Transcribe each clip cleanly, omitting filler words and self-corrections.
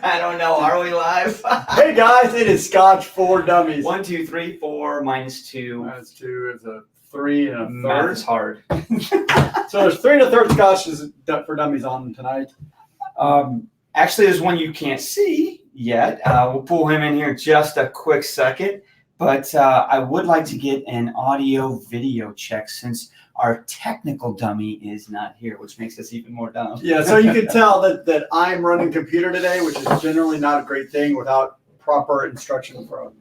I don't know. Are we live? Hey guys, it is Scotch for Dummies. 1, 2, 3, 4, -2. Minus 2 is a 3 and a Math third. is hard. So there's 3 and a third Scotches for Dummies on tonight. Actually, there's one you can't see yet. We'll pull him in here in just a quick second. But I would like to get an audio-video check since our technical dummy is not here, which makes us even more dumb. Yeah, so you can tell that I'm running computer today, which is generally not a great thing without proper instruction from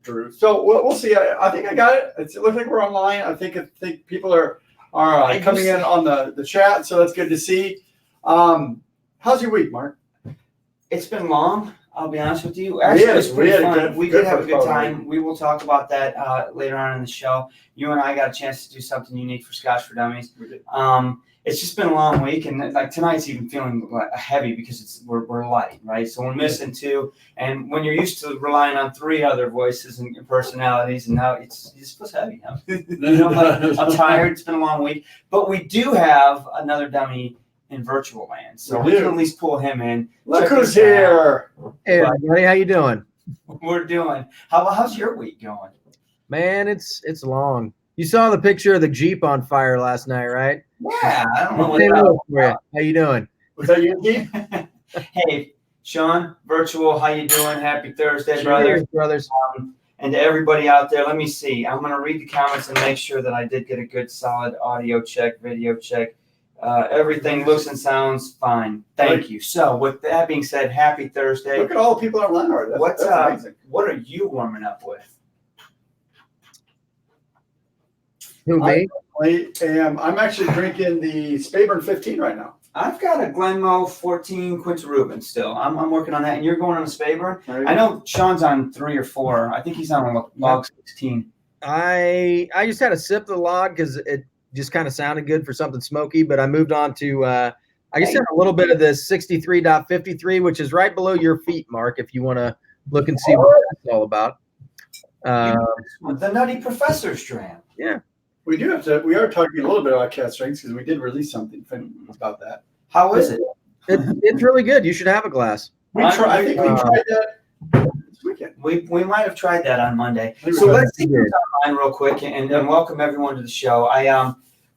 Drew. So we'll see. I think I got it. It looks like we're online. I think people are coming in on the chat, so that's good to see. How's your week, Mark? It's been long. I'll be honest with you. Actually, it was pretty fun. We did have a good time. We will talk about that later on in the show. You and I got a chance to do something unique for Scotch for Dummies. We did. It's just been a long week, and like tonight's even feeling heavy because we're light, right? So we're missing 2, and when you're used to relying on 3 other voices and personalities, and now it just feels heavy now. I'm tired. It's been a long week, but we do have another dummy in virtual land, so we can at least pull him in. Look who's here! Hey everybody, how you doing? We're doing. How's your week going? Man, it's long. You saw the picture of the Jeep on fire last night, right? Yeah, I don't know what Hey, that look for you. How you doing? Was that you, Keith? Hey, Sean, virtual, how you doing? Happy Thursday, brothers. Brothers. And to everybody out there, let me see. I'm going to read the comments and make sure that I did get a good, solid audio check, video check. Everything looks and sounds fine. Thank you. So, with that being said, happy Thursday. Look at all the people online already. That's amazing. What are you warming up with? Who, me? I'm actually drinking the Speyburn 15 right now. I've got a Glenmoe 14 Quinta Rubin still. I'm working on that, and you're going on a Speyburn? I know Sean's on 3 or 4. I think he's on a log 16. I just had a sip of the log because it just kind of sounded good for something smoky, but I moved on to I just had a little bit of the 63.53, which is right below your feet, Mark, if you want to look and see what that's all about. The Nutty Professor's Dram. Yeah. We are talking a little bit about cat strengths because we did release something about that. How is it? It's really good. You should have a glass. I think we tried that this weekend. We might have tried that on Monday. So let's see what's online real quick and welcome everyone to the show.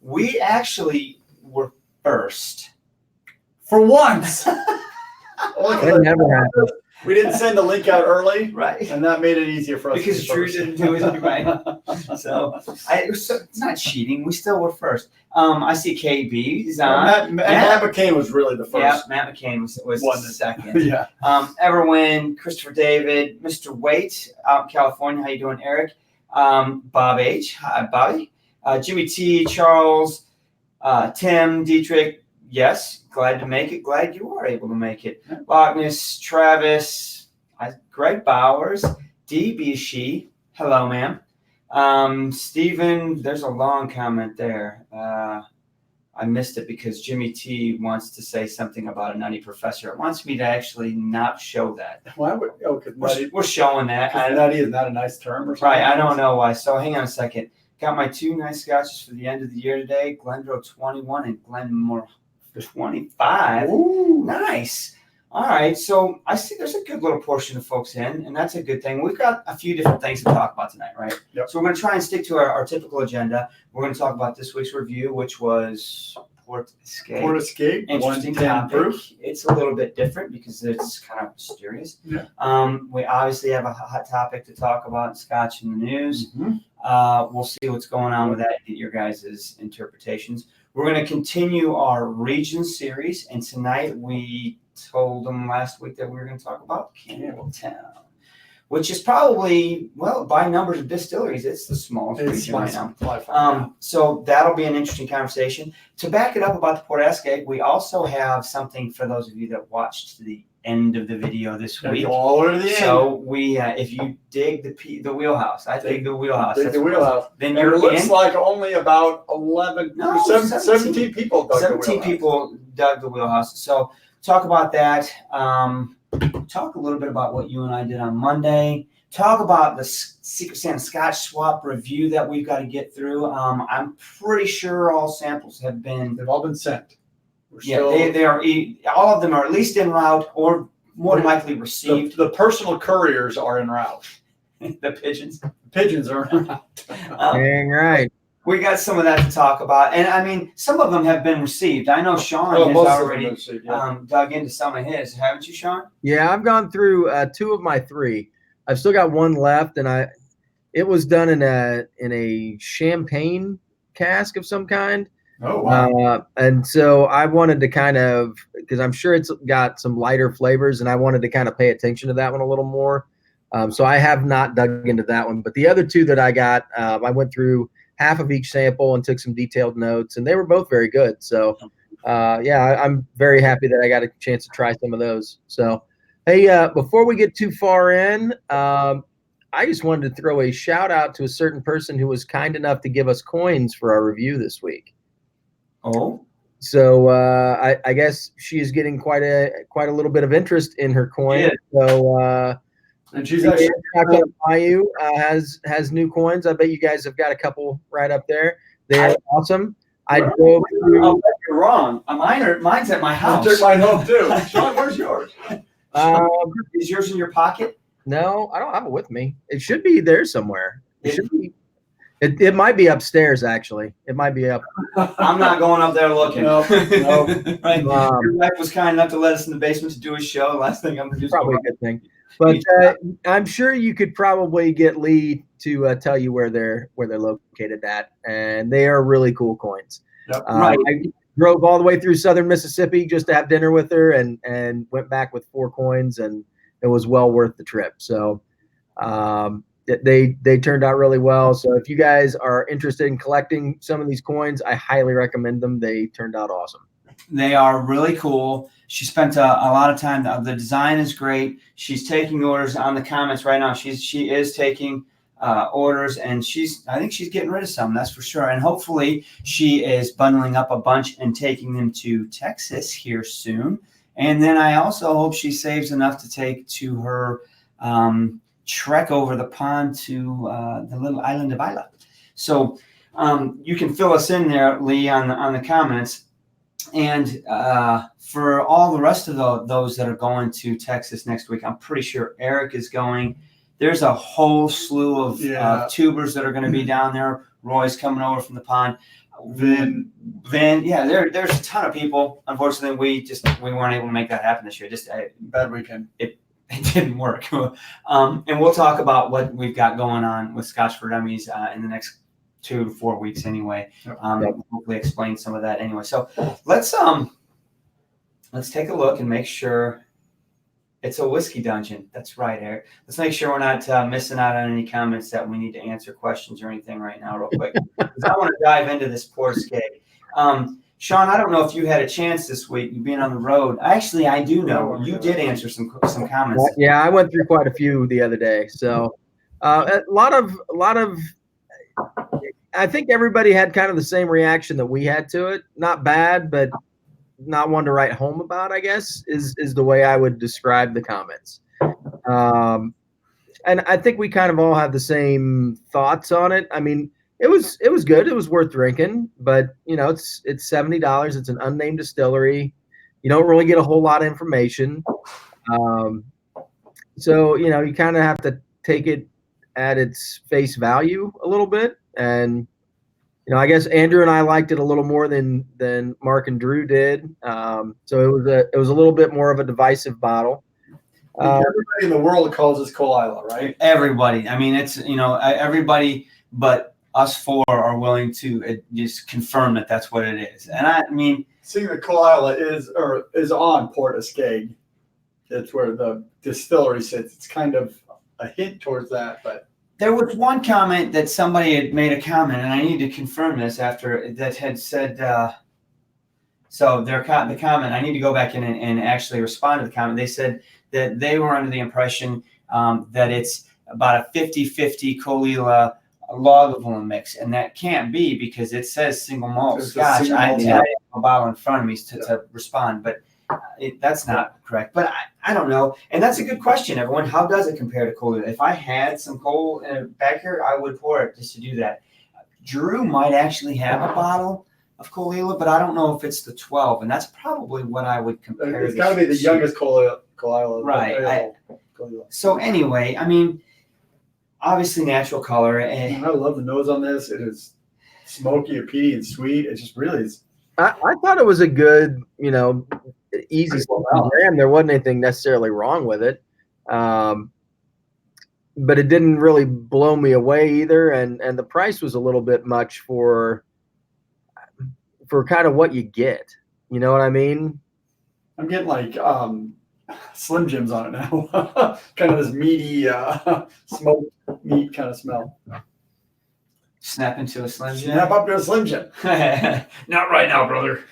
We actually were first. For once. That never happened. We didn't send the link out early, right? And that made it easier for us. Because Drew didn't do it right. So it's not cheating. We still were first. I see KB. Matt McCain was really the first. Yeah, Matt McCain was the second. Yeah. Everwin, Christopher David, Mr. Waite out in California. How you doing, Eric? Bob H. Hi, Bobby. Jimmy T. Charles. Tim Dietrich. Yes, glad to make it. Glad you are able to make it. Logness, Travis, Greg Bowers, D. Bishi. Hello, ma'am. Stephen, there's a long comment there. I missed it because Jimmy T wants to say something about a Nutty Professor. It wants me to actually not show that. Why would? We're showing that. Nutty is not a nice term or something. Right, I don't know why. So hang on a second. Got my 2 nice scotches for the end of the year today. Glendrow 21 and Glenmore 25. Ooh. Nice. All right. So I see there's a good little portion of folks in, and that's a good thing. We've got a few different things to talk about tonight, right? Yep. So we're going to try and stick to our typical agenda. We're going to talk about this week's review, which was Port Askaig. Port Askaig. Interesting topic. Proof. It's a little bit different because it's kind of mysterious. Yeah. We obviously have a hot topic to talk about, Scotch in the news. Mm-hmm. We'll see what's going on with that and get your guys' interpretations. We're going to continue our region series, and tonight we told them last week that we were going to talk about Campbeltown, which is probably, well, by numbers of distilleries, it's the smallest region right now. So that'll be an interesting conversation. To back it up about the Port Askaig, we also have something for those of you that watched the end of the video this week. All over the end. So we, if you dig the wheelhouse, I dig the wheelhouse. Dig the wheelhouse. Then it looks like only about 17 people dug 17 people dug the wheelhouse. So talk about that. Talk a little bit about what you and I did on Monday. Talk about the Secret Santa Scotch swap review that we've got to get through. I'm pretty sure all samples they've all been sent. They are all of them are at least en route or more than likely received. The personal couriers are en route. The pigeons. Pigeons are en route. Dang right. We got some of that to talk about, and I mean, some of them have been received. I know Sean has most of them already have received, yeah. dug into some of his, haven't you, Sean? Yeah, I've gone through 2 of my 3. I've still got 1 left, and it was done in a champagne cask of some kind. Oh wow! And so I wanted to kind of, because I'm sure it's got some lighter flavors, and I wanted to kind of pay attention to that one a little more. So I have not dug into that one, but the other 2 that I got, I went through half of each sample and took some detailed notes, and they were both very good. So, yeah, I'm very happy that I got a chance to try some of those. So, hey, before we get too far in, I just wanted to throw a shout out to a certain person who was kind enough to give us coins for our review this week. Oh, so I guess she is getting quite a little bit of interest in her coin. Yeah. So. And she's actually Bayou has new coins. I bet you guys have got a couple right up there. They're awesome. I drove through. Oh, you're wrong. Mine's at my I house. took mine home too. Sean, where's yours? Is yours in your pocket? No, I don't have it with me. It should be there somewhere. It should be. It might be upstairs, actually. It might be up. I'm not going up there looking. No. Right? Your wife was kind enough to let us in the basement to do a show. Last thing I'm going to do is probably a good thing. But I'm sure you could probably get Lee to tell you where they're located at, and they are really cool coins. Yep. Right. I drove all the way through southern Mississippi just to have dinner with her, and went back with 4 coins, and it was well worth the trip. So they turned out really well. So if you guys are interested in collecting some of these coins, I highly recommend them. They turned out awesome. They are really cool. She spent a lot of time. The design is great. She's taking orders on the comments right now. She is taking orders, and I think she's getting rid of some. That's for sure. And hopefully she is bundling up a bunch and taking them to Texas here soon. And then I also hope she saves enough to take to her trek over the pond to the little island of Isla. So you can fill us in there, Lee, on the comments. And for all the rest of those that are going to Texas next week, I'm pretty sure Eric is going. There's a whole slew of tubers that are going to be down there. Roy's coming over from the pond. Vin, yeah, there's a ton of people. Unfortunately, we weren't able to make that happen this year. Bad weekend. It didn't work. And we'll talk about what we've got going on with Scotch for Dummies in the next 2 to 4 weeks anyway. Hopefully explain some of that anyway. So let's take a look and make sure it's a whiskey dungeon. That's right, Eric. Let's make sure we're not missing out on any comments that we need to answer questions or anything right now real quick. Because I want to dive into this Port Askaig. Sean, I don't know if you had a chance this week, you being on the road. Actually, I do know you did answer some comments. Yeah, I went through quite a few the other day. So a lot of I think everybody had kind of the same reaction that we had to it. Not bad, but not one to write home about, I guess, is the way I would describe the comments. And I think we kind of all have the same thoughts on it. I mean, it was good. It was worth drinking, but it's $70. It's an unnamed distillery. You don't really get a whole lot of information. So, you kind of have to take it at its face value a little bit. And, I guess Andrew and I liked it a little more than Mark and Drew did. So it was a little bit more of a divisive bottle. Everybody in the world calls this Cole Isla, right? Everybody. I mean, it's, everybody but us 4 are willing to just confirm that that's what it is. And I mean, seeing that Cole Isla is on Port Askaig. It's where the distillery sits. It's kind of a hint towards that, but there was one comment that somebody had made a comment, and I need to confirm this after that had said. So the comment, I need to go back in and actually respond to the comment. They said that they were under the impression that it's about a 50-50 Cole Isla Lagavulin mix, and that can't be because it says single malt Scotch. I have a bottle in front of me to respond, but that's not correct. But I don't know, and that's a good question, everyone. How does it compare to Cole Isla? If I had some Cole back here, I would pour it just to do that. Drew might actually have a bottle of Caol Ila, but I don't know if it's the 12, and that's probably what I would compare. It's got to be the youngest Caol Ila. Right. So anyway, I mean, obviously natural color. I love the nose on this. It is smoky, peaty, and sweet. It just really is. I thought it was a good, easy brand. There wasn't anything necessarily wrong with it. But it didn't really blow me away either. And the price was a little bit much for kind of what you get. You know what I mean? I'm getting like Slim Jims on it now. Kind of this meaty smoked meat kind of smell. Snap into a Slim Jim? Snap up to a Slim Jim. Not right now, brother.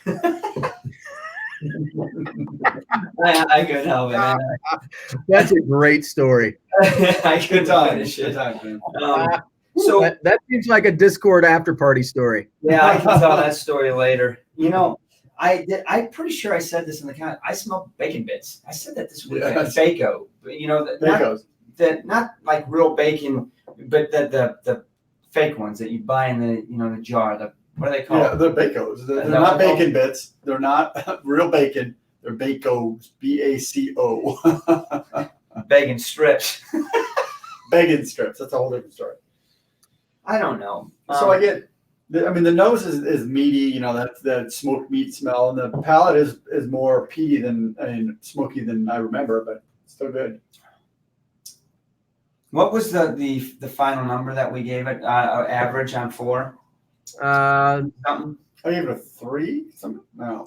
I couldn't help it, man. That's a great story. I couldn't finish it. So that seems like a Discord after party story. Yeah, I can tell that story later. I'm pretty sure I said this in the comment. I smell bacon bits. I said that this weekend. Yes. Bacon. Not like real bacon, but the fake ones that you buy in the jar. What are they called? Yeah, they're Bacos. They're not bacon bits. They're not real bacon. They're Bacos. BACO. Bacon strips. Bacon strips. That's a whole different story. I don't know. So I get. The nose is meaty. That's that smoked meat smell, and the palate is more peaty and smoky than I remember, but still good. What was the final number that we gave it? Average on 4. Something. I gave it a 3. Something. No.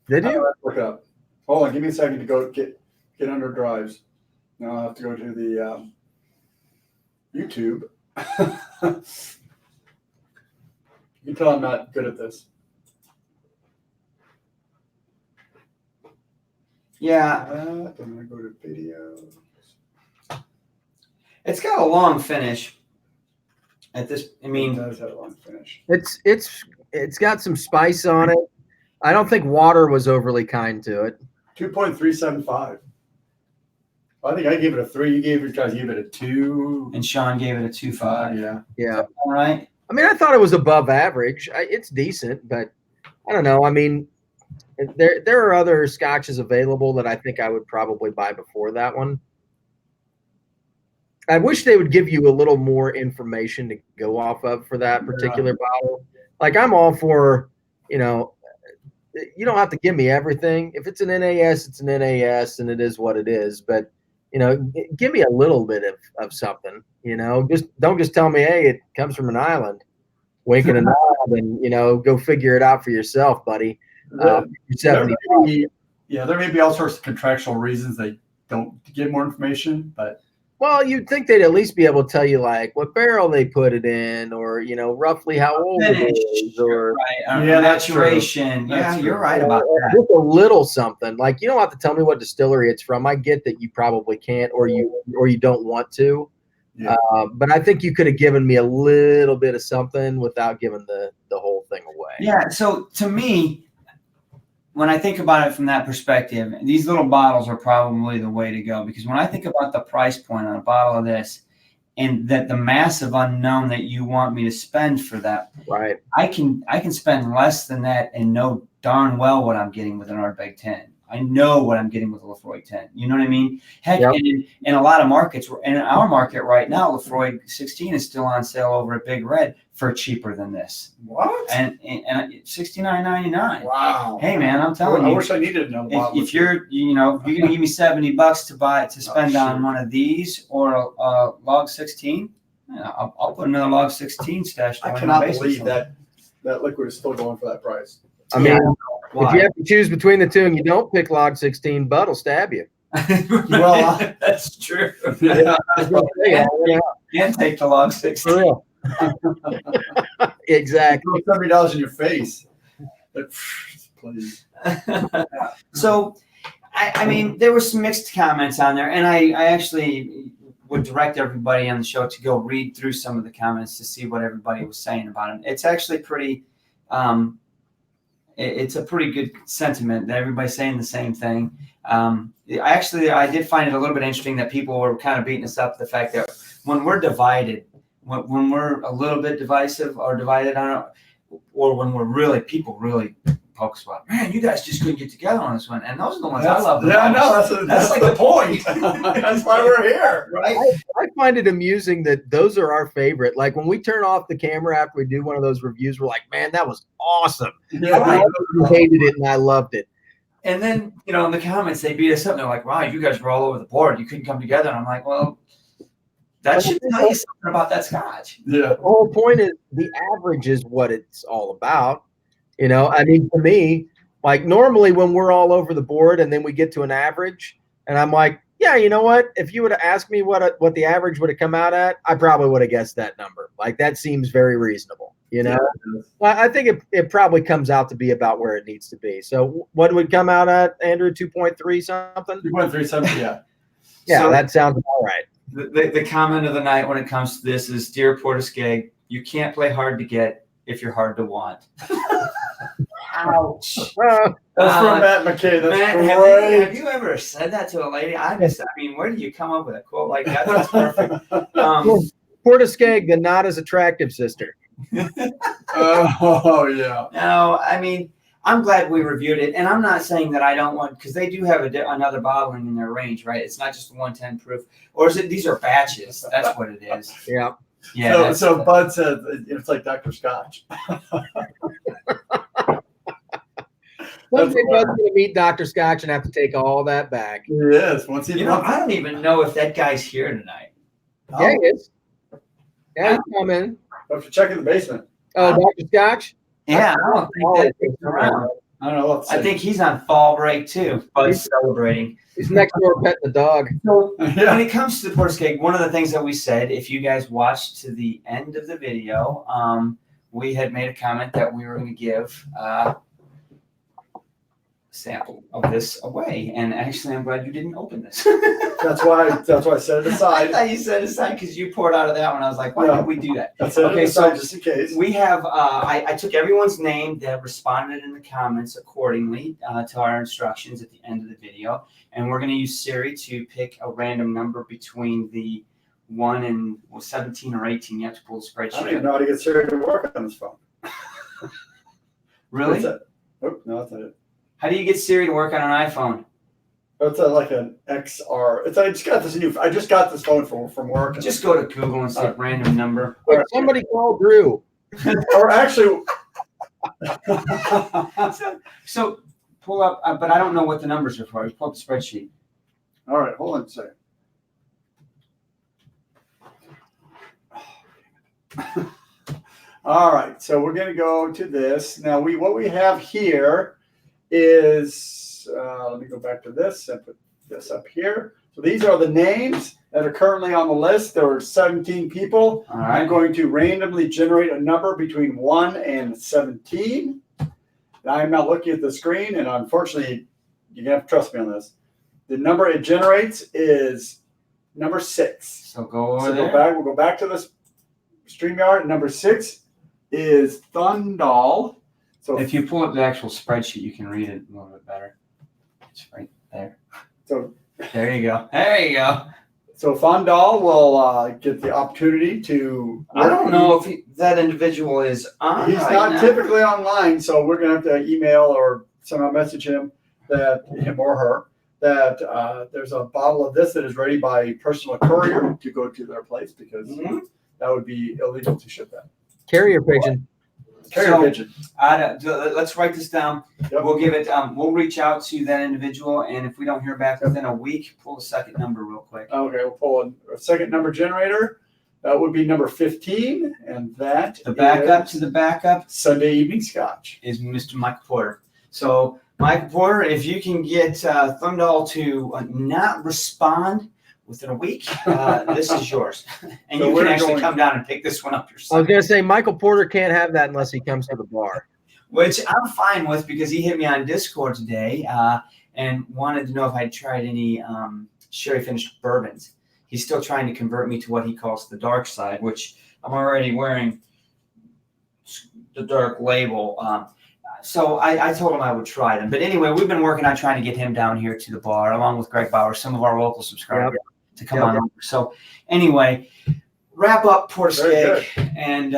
Did you? Look it up. Hold on. Give me a second to go get under drives. Now I'll have to go to the YouTube. You can tell I'm not good at this. Yeah. I'm gonna go to videos. It's got a long finish. It does have a long finish. It's got some spice on it. I don't think water was overly kind to it. 2.375. I think I gave it a 3. You guys gave it a 2. And Sean gave it a 2.5. Yeah. All right. I mean, I thought it was above average. It's decent, but I don't know. I mean, there are other scotches available that I think I would probably buy before that one. I wish they would give you a little more information to go off of for that particular bottle. Like, I'm all for, you don't have to give me everything. If it's an NAS, it's an NAS, and it is what it is. But, give me a little bit of something, Just don't just tell me, hey, it comes from an island. Wink and a nod, and, go figure it out for yourself, buddy. There may be all sorts of contractual reasons they don't give more information, but. Well, you'd think they'd at least be able to tell you, like, what barrel they put it in, or roughly how old it is, or maturation. Yeah, you're right about that. Just a little something. Like, you don't have to tell me what distillery it's from. I get that you probably can't, or you don't want to. Yeah. But I think you could have given me a little bit of something without giving the whole thing away. Yeah. So to me, when I think about it from that perspective, these little bottles are probably the way to go, because when I think about the price point on a bottle of this and that the massive unknown that you want me to spend for that, right? I can spend less than that and know darn well what I'm getting with an Ardbeg 10. I know what I'm getting with a Laphroaig 10. You know what I mean? Heck, yep. in a lot of markets, in our market right now, Laphroaig 16 is still on sale over at Big Red for cheaper than this. What? And $69.99. Wow. Hey man, I'm telling you. I wish I needed to know. If you're gonna give me $70 to spend on one of these or a Log 16, I'll put another Log 16 stashed. I cannot believe that liquid is still going for that price. I mean, if you have to choose between the two and you don't pick Log 16, Bud will stab you. Well, that's true. Yeah. And take the Log 16. For real. Exactly. $70 in your face. Please. So, I mean, there were some mixed comments on there, and I actually would direct everybody on the show to go read through some of the comments to see what everybody was saying about it. It's actually pretty. It's a pretty good sentiment that everybody's saying the same thing. I did find it a little bit interesting that people were kind of beating us up the fact that when we're divided, when we're a little bit divisive or divided on it, or when people really poke spot. Man, you guys just couldn't get together on this one, and those are the ones I love. Yeah, I know. That's like the point. That's why we're here, right? I find it amusing that those are our favorite. Like when we turn off the camera after we do one of those reviews, we're like, man, that was awesome. Yeah, I hated it and I loved it. And then, in the comments, they beat us up. And they're like, wow, you guys were all over the board. You couldn't come together. And I'm like, well, that should tell you something about that Scotch. Yeah. The whole point is the average is what it's all about. I mean, to me, like normally when we're all over the board and then we get to an average and I'm like, yeah, you know what? If you would have asked me what the average would have come out at, I probably would have guessed that number. Like that seems very reasonable. Yeah. I think it probably comes out to be about where it needs to be. So what would come out at, Andrew? 2.3 something? 2.3 something, yeah. Yeah, So that sounds all right. The comment of the night when it comes to this is, dear Port Askaig, you can't play hard to get if you're hard to want. Ouch. That's from Matt McKay. That's Matt, great. have you ever said that to a lady? I mean, where do you come up with a quote like that? That's perfect. Port Askaig, the not as attractive sister. Oh, yeah. No, I mean, I'm glad we reviewed it, and I'm not saying that I don't want, because they do have another bottling in their range, right? It's not just the 110 proof, or is it? These are batches. That's what it is. Yeah. Yeah. So Bud said it's like Dr. Scotch. One day Bud's going to meet Dr. Scotch and have to take all that back. Yes. Once he I don't even know if that guy's here tonight. Yeah, he is. Yeah, he's coming. have to check in the basement. Oh, Dr. Scotch? Yeah, I don't think that's around. I don't know. Let's see. I think he's on fall break too, but he's celebrating. He's next door petting the dog. So Yeah. when it comes to the Port Askaig, one of the things that we said, if you guys watched to the end of the video, we had made a comment that we were going to give a sample of this away. And actually, I'm glad you didn't open this. That's why I set it I aside. thought you set it aside because you poured out of that one. I was like, why did we do that? I set it Okay, aside so just in case. we have, I took everyone's name that responded in the comments accordingly to our instructions at the end of the video. And we're going to use Siri to pick a random number between the 1 and 17 or 18. You have to pull the I don't even spreadsheet. know how to get Siri to work on this phone. Really? What's that? Oh, no, that's not it. How do you get Siri to work on an iPhone? It's like an XR. I just got this phone from work. Just go to Google and say random number. Wait, somebody call Drew. Or actually, So pull up, but I don't know what the numbers are for. Pull up the spreadsheet. all right, hold on a second. All right, so we're going to go to this. Now, what we have here is, let me go back to this and put this up here. So these are the names that are currently on the list. There are 17 people. All I'm right. going to randomly generate a number between 1 and 17. I'm not looking at the screen, and unfortunately, you're going to have to trust me on this. The number it generates is number 6. So go over So there. we'll go back to this StreamYard. Number 6 is Thundal. So If you pull up the actual spreadsheet, you can read it a little bit better. It's right there. So There you go. There you go. Thundal will get the opportunity to. I don't know if that individual is on. He's right not now. typically online, so we're gonna have to email or somehow message him or her that there's a bottle of this that is ready by personal courier to go to their place because Mhm. that would be illegal to ship that. Carrier pigeon. Carrier So- pigeon. Let's write this down. Yep. We'll give it. We'll reach out to that individual, and if we don't hear back within a week, pull the second number real quick. Okay, we'll pull a second number generator. That would be number 15, and that The backup is to the backup Sunday Evening Scotch. is Mr. Michael Porter. So, Michael Porter, if you can get Thundal to not respond within a week, this is yours. And So you we're can actually going- come down and pick this one up I was yourself, going to say, Michael Porter can't have that unless he comes to the bar. which I'm fine with because he hit me on Discord today and wanted to know if I'd tried any sherry finished bourbons. He's still trying to convert me to what he calls the dark side, which I'm already wearing the dark label. So I told him I would try them. But anyway, we've been working on trying to get him down here to the bar, along with Greg Bauer, some of our local subscribers, to come on over. So anyway, wrap up Port Very Askaig. And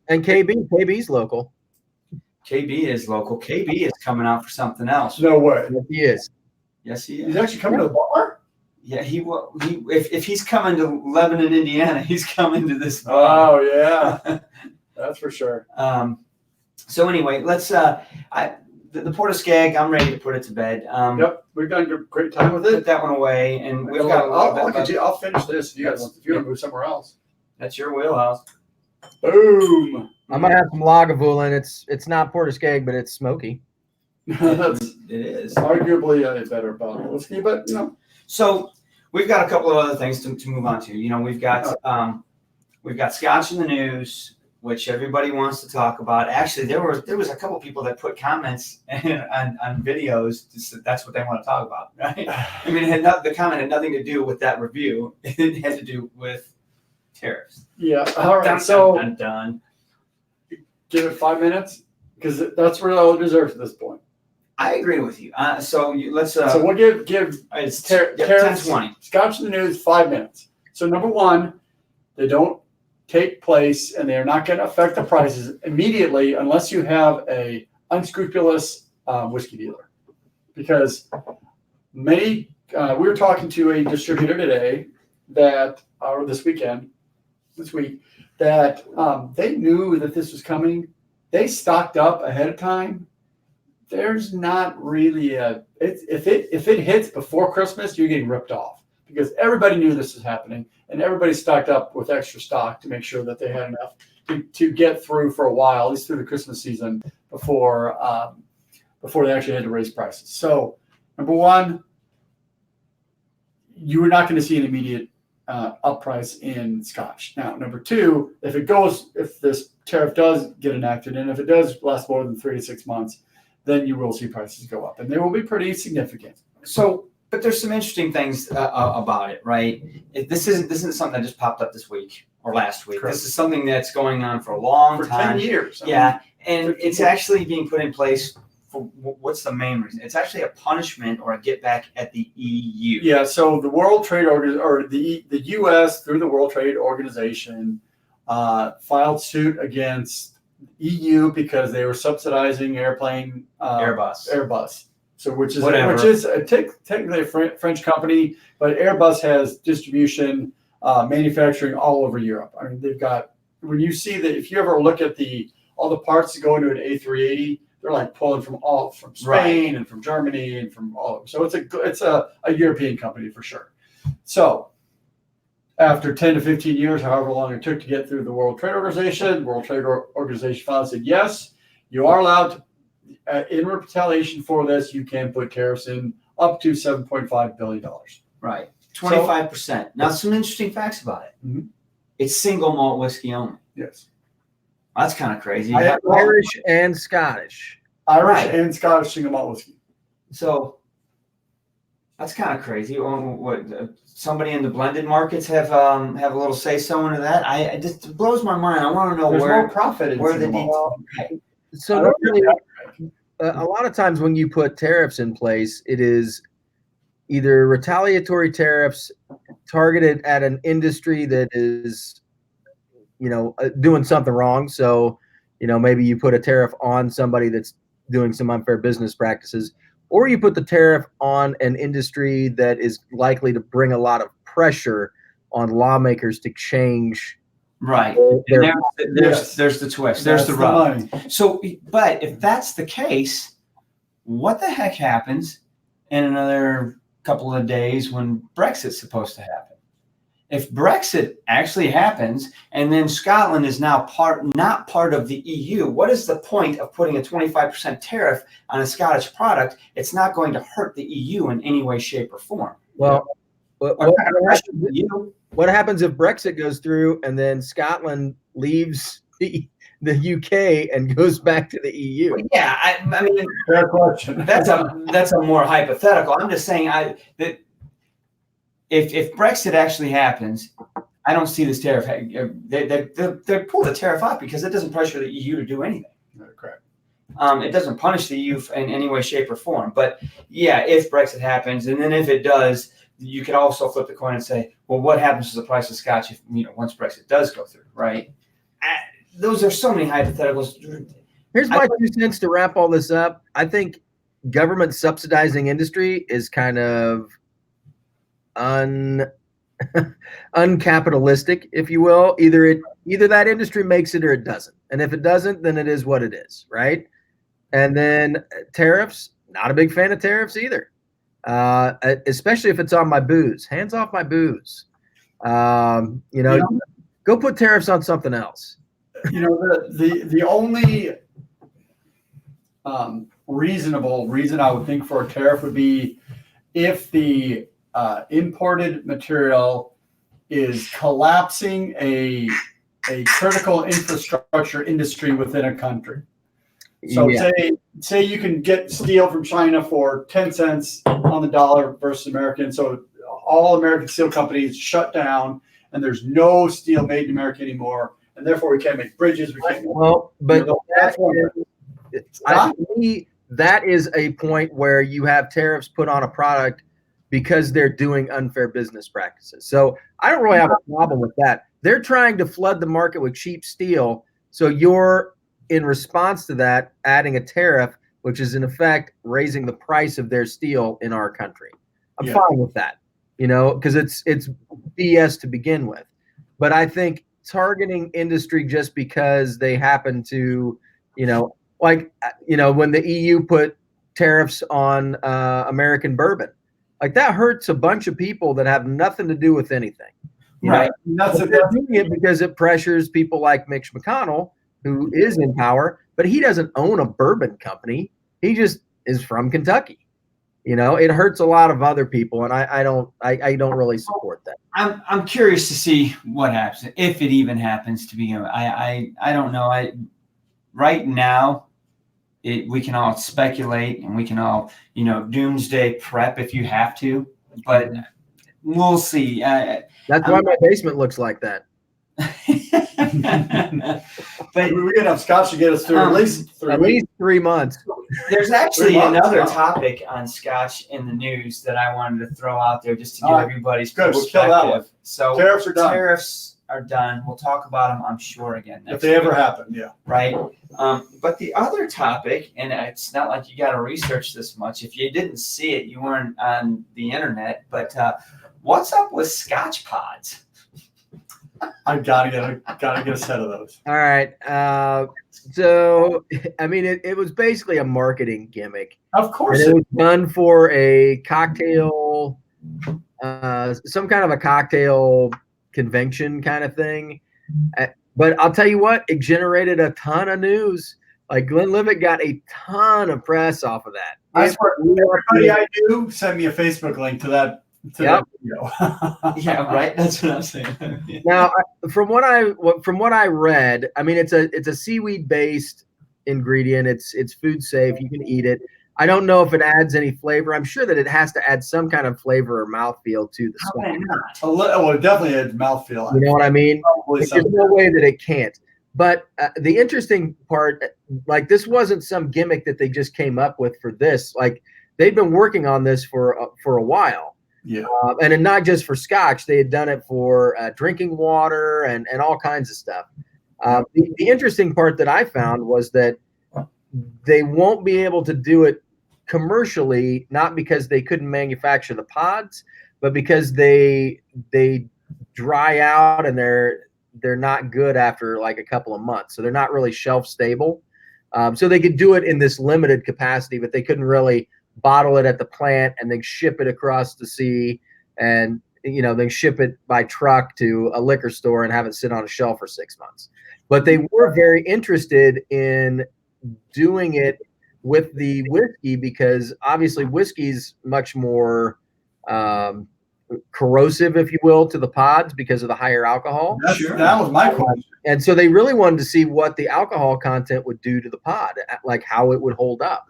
And KB's local. KB is local. KB is coming out for something else. No way. He is. Yes, he He's is. actually coming to the bar? Yeah, he will. If he's coming to Lebanon, Indiana, he's coming to this bar. Oh, yeah. That's for sure. So anyway, let's. The Port Askaig, I'm ready to put it to bed. Yep, we've done a great time with Put it. that one away, and we've got. I'll finish this if you guys want to move somewhere else. That's your wheelhouse. Boom. I'm gonna have some Lagavulin. It's not Port Askaig, but it's smoky. That's It is. arguably a better bottle of whiskey, but you know. So we've got a couple of other things to move on to. You know, we've got Scotch in the news, which everybody wants to talk about. Actually, there was a couple people that put comments on videos. That's what they want to talk about, right? I mean, the comment had nothing to do with that review. It had to do with tariffs. Yeah. All right. Done. Give it 5 minutes because that's really all it deserves at this point. I agree with you. So let's. So we'll give it's tariffs, 10-20. Scotch in the news 5 minutes. So number one, they don't take place and they're not going to affect the prices immediately unless you have a unscrupulous whiskey dealer. Because we were talking to a distributor today or this week, that they knew that this was coming. They stocked up ahead of time. There's not really if it hits before Christmas, you're getting ripped off because everybody knew this was happening and everybody stocked up with extra stock to make sure that they had enough to get through for a while, at least through the Christmas season before they actually had to raise prices. So number one, you were not going to see an immediate up price in Scotch. Now, number two, if this tariff does get enacted and if it does last more than 3 to 6 months, then you will see prices go up, and they will be pretty significant. So, but there's some interesting things about it, right? This isn't something that just popped up this week or last week. Correct. This is something that's going on for a long time. 10 years. Yeah, and it's actually being put in place for what's the main reason? It's actually a punishment or a get back at the EU. Yeah, so the World Trade the U.S. through the World Trade Organization filed suit against EU because they were subsidizing Airbus. So which is technically a French company, but Airbus has distribution, manufacturing all over Europe. I mean, they've got when you see that if you ever look at all the parts that go into an A380, they're like pulling from Spain and from Germany and from all over. So it's a European company for sure. So after 10 to 15 years, however long it took to get through the World Trade Organization finally said, yes, you are allowed to, in retaliation for this, you can put tariffs in up to $7.5 billion. Right. 25%. Now, some interesting facts about it. Mm-hmm. It's single malt whiskey only. Yes. That's kind of crazy. Irish and Scottish. Irish and Scottish single malt whiskey. So that's kind of crazy. What somebody in the blended markets have a little say so into that? It just blows my mind. I want to know There's where more profit in where the single malt. So normally, a lot of times when you put tariffs in place, it is either retaliatory tariffs targeted at an industry that is, doing something wrong. So, maybe you put a tariff on somebody that's doing some unfair business practices, or you put the tariff on an industry that is likely to bring a lot of pressure on lawmakers to change. Right. There's the twist. There's the rub. So, but if that's the case, what the heck happens in another couple of days when Brexit's supposed to happen? If Brexit actually happens and then Scotland is now not part of the EU, what is the point of putting a 25% tariff on a Scottish product? It's not going to hurt the EU in any way, shape, or form. Well, what happens if Brexit goes through and then Scotland leaves the UK and goes back to the EU? Well, yeah, I mean, fair question. That's a more hypothetical. I'm just saying that if Brexit actually happens, I don't see this tariff. They pull the tariff off because it doesn't pressure the EU to do anything. Correct. It doesn't punish the EU in any way, shape, or form. But yeah, if Brexit happens, and then if it does, you could also flip the coin and say, well, what happens to the price of Scotch if once Brexit does go through, right? Those are so many hypotheticals. Here's my 2 cents to wrap all this up. I think government subsidizing industry is kind of uncapitalistic, if you will. Either that industry makes it or it doesn't. And if it doesn't, then it is what it is, right? And then tariffs, not a big fan of tariffs either. Especially if it's on my booze. Hands off my booze. Go put tariffs on something else. The only reasonable reason I would think for a tariff would be if the imported material is collapsing a critical infrastructure industry within a country. So say you can get steel from China for 10 cents on the dollar versus American. So all American steel companies shut down, and there's no steel made in America anymore, and therefore we can't make bridges. We can't. Well, but that is a point where you have tariffs put on a product because they're doing unfair business practices. So I don't really have a problem with that. They're trying to flood the market with cheap steel. So you're, in response to that, adding a tariff, which is in effect raising the price of their steel in our country. I'm fine with that, because it's BS to begin with. But I think targeting industry just because they happen to, when the EU put tariffs on American bourbon, like that hurts a bunch of people that have nothing to do with anything. Right. They're doing it because it pressures people like Mitch McConnell, who is in power, but he doesn't own a bourbon company. He just is from Kentucky. It hurts a lot of other people, and I don't really support that. I'm curious to see what happens, if it even happens to begin with. I don't know. Right now, we can all speculate and we can all, doomsday prep if you have to, but we'll see. That's why my basement looks like that. But we're gonna have Scotch to get us through at least 3 months. There's actually another topic on Scotch in the news that I wanted to throw out there just to give everybody's perspective. So tariffs are done. Tariffs are done. We'll talk about them, I'm sure, again next if they ever happen. Yeah. Right. But the other topic, and it's not like you got to research this much. If you didn't see it, you weren't on the internet. But what's up with Scotch pods? I gotta get a set of those. All right. So, I mean, it was basically a marketing gimmick. Of course. And it was done for a cocktail, some kind of a cocktail convention kind of thing. But I'll tell you what, it generated a ton of news. Like Glenlivet got a ton of press off of that. I swear, everybody I do send me a Facebook link to that. Yep. Yeah, right. That's what I'm saying. Now, from what I read, I mean, it's a seaweed based ingredient. It's food safe. You can eat it. I don't know if it adds any flavor. I'm sure that it has to add some kind of flavor or mouthfeel to the Scotch. Well, it definitely adds mouthfeel. You know what I mean? There's no way that it can't. But the interesting part, like, this wasn't some gimmick that they just came up with for this. Like, they've been working on this for a while. Yeah. And not just for Scotch. They had done it for drinking water and all kinds of stuff. The interesting part that I found was that they won't be able to do it commercially, not because they couldn't manufacture the pods, but because they dry out and they're not good after like a couple of months. So they're not really shelf stable. So they could do it in this limited capacity, but they couldn't really bottle it at the plant and then ship it across the sea and, then ship it by truck to a liquor store and have it sit on a shelf for 6 months. But they were very interested in doing it with the whiskey because obviously whiskey's much more corrosive, if you will, to the pods because of the higher alcohol. That was my question. And so they really wanted to see what the alcohol content would do to the pod, like how it would hold up.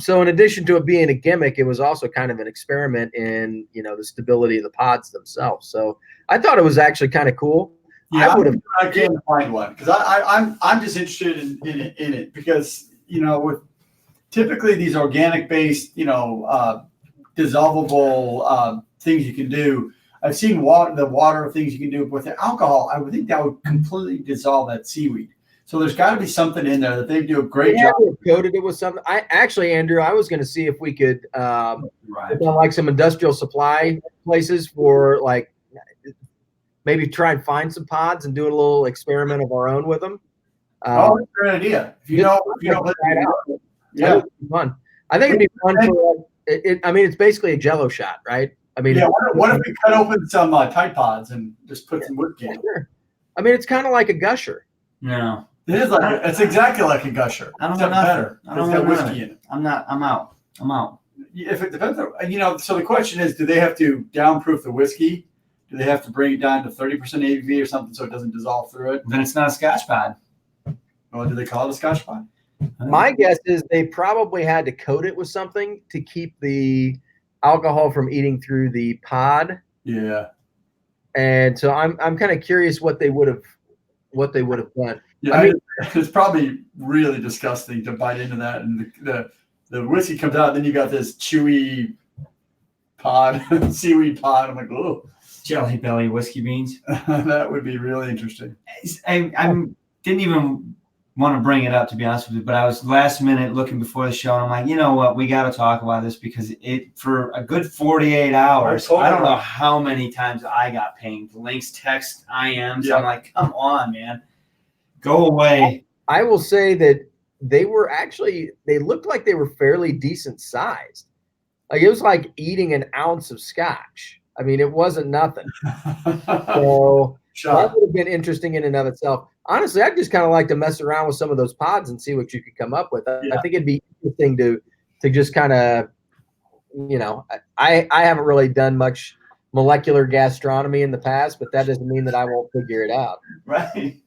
So in addition to it being a gimmick, it was also kind of an experiment in, the stability of the pods themselves. So I thought it was actually kind of cool. Yeah, I can't find one because I'm just interested in it because, with typically these organic based, dissolvable things you can do. I've seen the water things you can do with the alcohol. I would think that would completely dissolve that seaweed. So there's got to be something in there that they do a great They job. had to have coated it with something. Andrew, I was going to see if we could put on like some industrial supply places for like maybe try and find some pods and do a little experiment of our own with them. That's a great idea. If you know, yeah, that would be fun. I think it'd be fun for. I mean, it's basically a Jello shot, right? I mean, yeah. What if we cut open some Tide Pods and just put some whiskey in? Sure. I mean, it's kind of like a gusher. No, it is like it's exactly like a gusher. I don't know better. I don't it's got know whiskey in it. I'm out. If it depends on, so the question is, do they have to downproof the whiskey? Do they have to bring it down to 30% ABV or something so it doesn't dissolve through it? Then it's not a Scotch pod. Well, do they call it a Scotch pod? My guess is they probably had to coat it with something to keep the alcohol from eating through the pod. Yeah. And so I'm kind of curious what they would have done. Yeah, I mean, it's probably really disgusting to bite into that, and the whiskey comes out, and then you got this chewy pod, seaweed pod. I'm like, oh, Jelly belly whiskey beans. That would be really interesting. I didn't even want to bring it up, to be honest with you, but I was last minute looking before the show, and I'm like, you know what, we got to talk about this because for a good 48 hours, I don't know how many times I got pinged. Links, text, IMs. Yeah. I'm like, come on, man, go away. I will say that they looked like they were fairly decent sized. Like it was like eating an ounce of scotch. I mean, it wasn't nothing. So that would have been interesting in and of itself. Honestly, I'd just kind of like to mess around with some of those pods and see what you could come up with. I think it'd be interesting to just kind of, I haven't really done much molecular gastronomy in the past, but that doesn't mean that I won't figure it out. Right.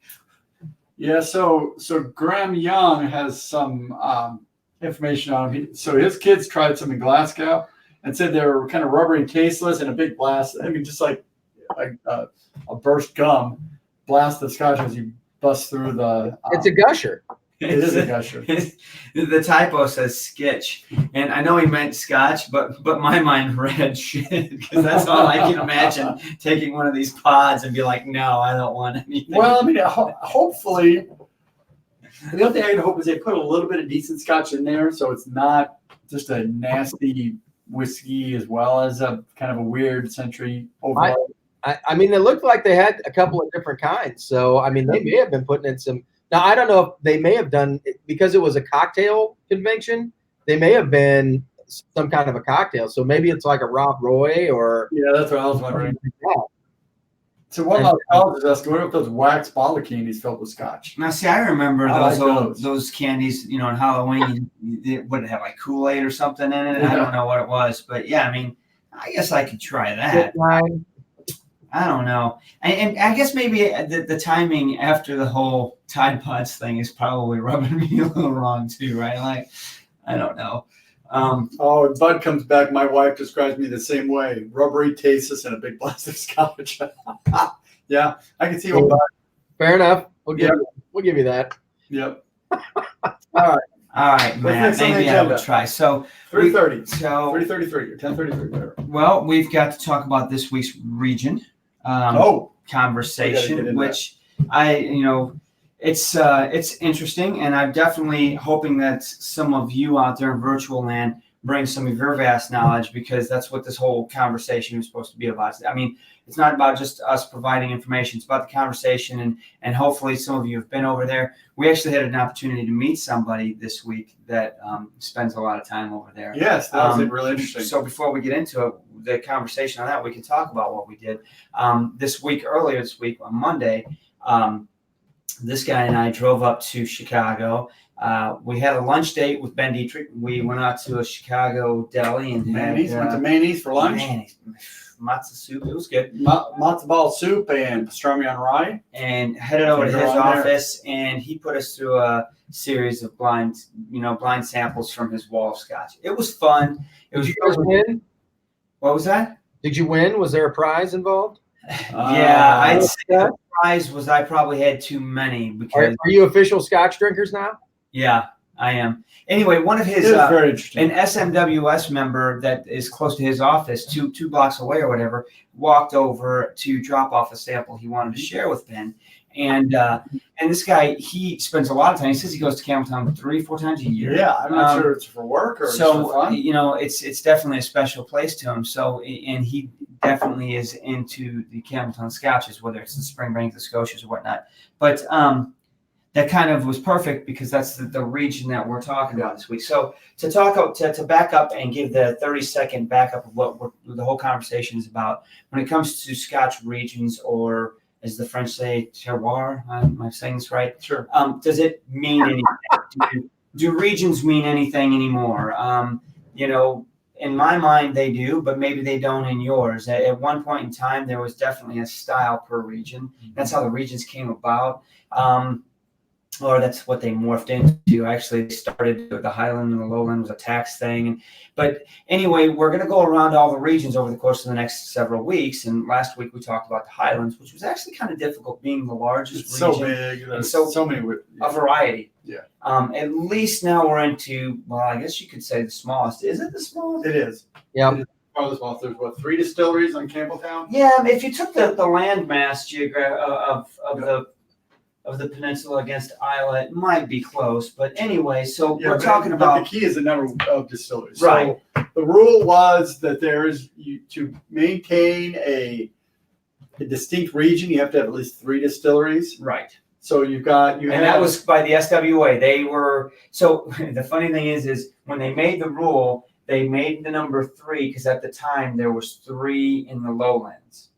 Yeah. So Graham Young has some information on him. So his kids tried some in Glasgow and said they were kind of rubbery and tasteless and a big blast. I mean, just like a burst gum blast the scotch as you bust through the. It's a gusher. It is a gusher. The typo says skitch, and I know he meant scotch, but my mind read shit because that's all I can imagine. Taking one of these pods and be like, no, I don't want anything. Well, I mean, hopefully, the other thing I hope is they put a little bit of decent scotch in there, so it's not just a nasty whiskey as well as a kind of a weird century overall. I mean, it looked like they had a couple of different kinds. So, I mean, they may have been putting in some. Now, I don't know if they may have done, because it was a cocktail convention, they may have been some kind of a cocktail. So maybe it's like a Rob Roy or. Yeah, that's what I was wondering. So one of my colleagues asked, what if those wax bottle candies filled with scotch? Now, see, I remember those candies, on Halloween, would it have like Kool-Aid or something in it? Yeah. I don't know what it was. But, yeah, I mean, I guess I could try that. I don't know. And I guess maybe the timing after the whole Tide Pods thing is probably rubbing me a little wrong too, right? Like, I don't know. If Bud comes back, my wife describes me the same way. Rubbery, tasteless, and a big blast of scotch. Yeah, I can see what Bud. Fair enough. We'll give you that. Yep. All right, man. Maybe I will try. So 3:30. So 3:33 or 10:33. Well, we've got to talk about this week's region conversation, which it's interesting, and I'm definitely hoping that some of you out there in virtual land bring some of your vast knowledge, because that's what this whole conversation is supposed to be about. I mean, it's not about just us providing information. It's about the conversation, and hopefully some of you have been over there. We actually had an opportunity to meet somebody this week that spends a lot of time over there. Yes, that was really interesting. So before we get into it, the conversation on that, we can talk about what we did. Earlier this week on Monday, this guy and I drove up to Chicago. We had a lunch date with Ben Dietrich. We went out to a Chicago deli and went to Mayonnaise for lunch. Matzo soup. It was good. Matzo ball soup and pastrami on rye. And headed over to his office, and he put us through a series of blind samples from his wall of scotch. It was fun. It was. Did you guys win? What was that? Did you win? Was there a prize involved? Yeah, I'd say the prize was I probably had too many. Because are you official scotch drinkers now? Yeah, I am. Anyway, one of his very interesting. An SMWS member that is close to his office, two blocks away or whatever, walked over to drop off a sample he wanted to share with Ben. And this guy, he spends a lot of time. He says he goes to Campbeltown 3-4 times a year. Yeah, I'm not sure it's for work or so for fun. it's definitely a special place to him. So, and he definitely is into the Campbeltown Scotches, whether it's the Springbank, the Scotias, or whatnot. But that kind of was perfect because that's the region that we're talking about this week. So to back up and give the 30-second backup of what the whole conversation is about, when it comes to Scotch regions, or as the French say, terroir, am I saying this right? Sure. Does it mean anything? Do regions mean anything anymore? In my mind, they do, but maybe they don't in yours. At one point in time, there was definitely a style per region. That's how the regions came about. Or that's what they morphed into. Actually, they started with the Highland and the Lowland was a tax thing. But anyway, we're going to go around all the regions over the course of the next several weeks. And last week we talked about the Highlands, which was actually kind of difficult, being the largest It's region. so big. And so many. A variety. Yeah. At least now we're into, well, I guess you could say the smallest. Is it the smallest? It is. Yeah. It is one of the smallest. There's 3 distilleries on Campbeltown? Yeah, if you took the landmass of the peninsula against Isla, it might be close. But anyway, so we're talking about. The key is the number of distilleries. Right. So the rule was that to maintain a distinct region, you have to have at least 3 distilleries. Right. So and that was by the SWA. They were, so the funny thing is when they made the rule, they made the number 3 because at the time there was 3 in the lowlands.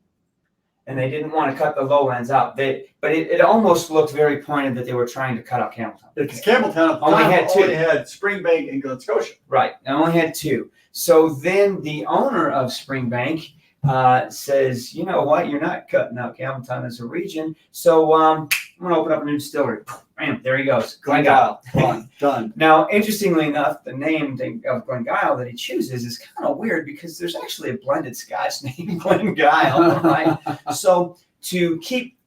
And they didn't want to cut the lowlands out. But it almost looked very pointed that they were trying to cut out Campbeltown. Because Campbeltown only had 2. Only had Springbank and Glen Scotia. Right. I only had 2. So then the owner of Springbank says, you know what, you're not cutting out Campbeltown as a region. So I'm going to open up a new distillery. Bam, there he goes. Glengyle. Done. Now, interestingly enough, the name of Glengyle that he chooses is kind of weird because there's actually a blended Scotch named Glengyle, right? So to keep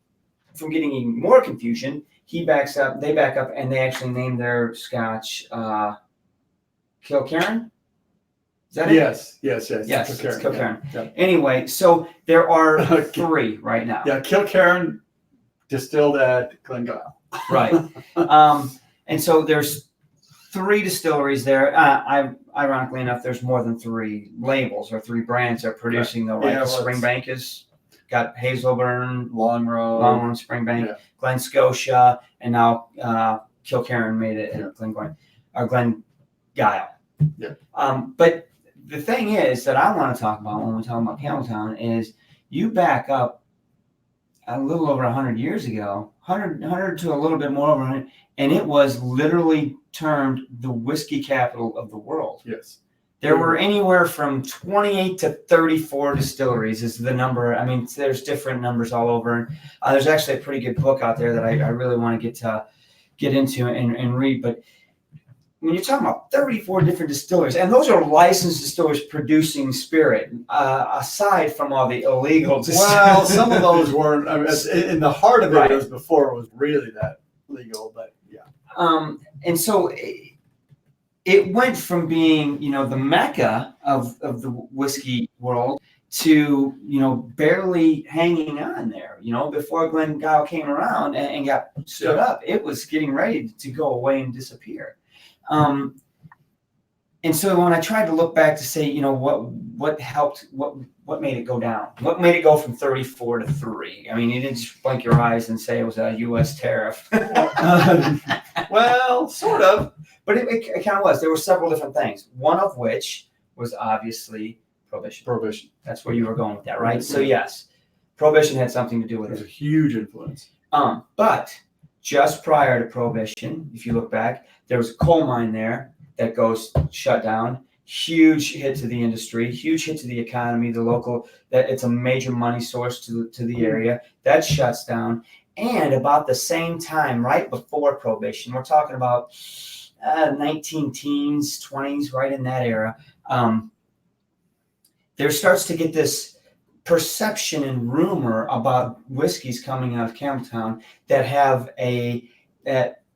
from getting even more confusion, they back up, and they actually name their Scotch Kilkerran. Is that it? Yes. Yes, it's Kilkerran. Yeah. Anyway, so there are 3 right now. Yeah, Kilkerran distilled at Glengyle. Right. And so there's 3 distilleries there. Ironically enough, there's more than 3 labels or 3 brands that are producing though, right? Yeah, Springbank has got Hazelburn, Longrow, Springbank, yeah. Glen Scotia, and now Kilkerran made it at Glengyle. Yeah. But the thing is that I want to talk about when we talk about Campbeltown is you back up a little over 100 years ago, 100 to a little bit more over 100, and it was literally termed the whiskey capital of the world. Yes. There were anywhere from 28 to 34 distilleries is the number. I mean, there's different numbers all over. There's actually a pretty good book out there that I really want to get into and read. But when you're talking about 34 different distilleries, and those are licensed distillers producing spirit, aside from all the illegal distilleries. Well, some of those weren't. I mean, in the heart of it, Right. it was before it was really that legal, but yeah. And so it went from being, the mecca of the whiskey world to, barely hanging on there. Before Glengyle came around and got stood up, it was getting ready to go away and disappear. And so when I tried to look back to say, what helped, what made it go down? What made it go from 34 to 3? I mean, you didn't just blink your eyes and say it was a U.S. tariff. Well, sort of. But it kind of was. There were several different things, one of which was obviously Prohibition. That's where you were going with that, right? So yes, Prohibition had something to do with It was it. a huge influence. But just prior to Prohibition, if you look back, there was a coal mine there that goes shut down. Huge hit to the industry, huge hit to the economy, that it's a major money source to the area. That shuts down. And about the same time, right before Prohibition, we're talking about 19 teens, 20s, right in that era, there starts to get this perception and rumor about whiskeys coming out of Campbeltown that have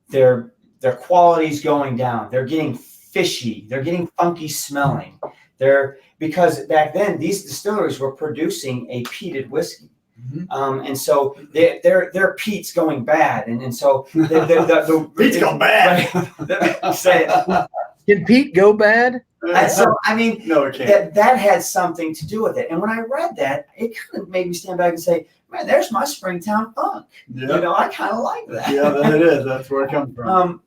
their quality's going down. They're getting fishy. They're getting funky smelling. Because back then these distilleries were producing a peated whiskey. And so their peat's going bad, and so the Pete's gone bad. Right, say it. Can peat go bad? And so I mean, no, it can't. that had something to do with it. And when I read that, it kind of made me stand back and say, man, there's my Springtown funk. Yeah. You know, I kind of like that. Yeah, that is. That's where it comes from.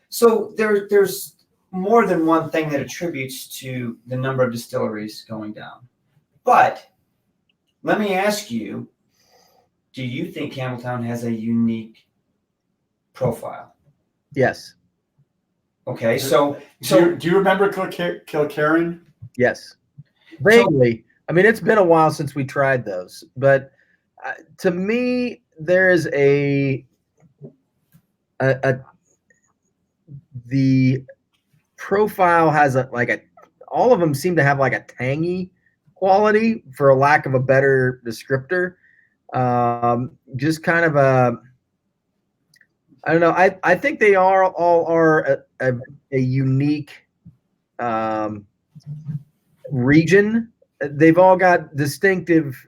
So there's more than one thing that attributes to the number of distilleries going down. But let me ask you, do you think Campbeltown has a unique profile? Yes. Okay, so do you remember Kilkerran? Yes, vaguely. I mean, it's been a while since we tried those, but to me, there is the profile has all of them seem to have like a tangy quality, for a lack of a better descriptor. Just kind of I don't know. I think they all are a unique region. They've all got distinctive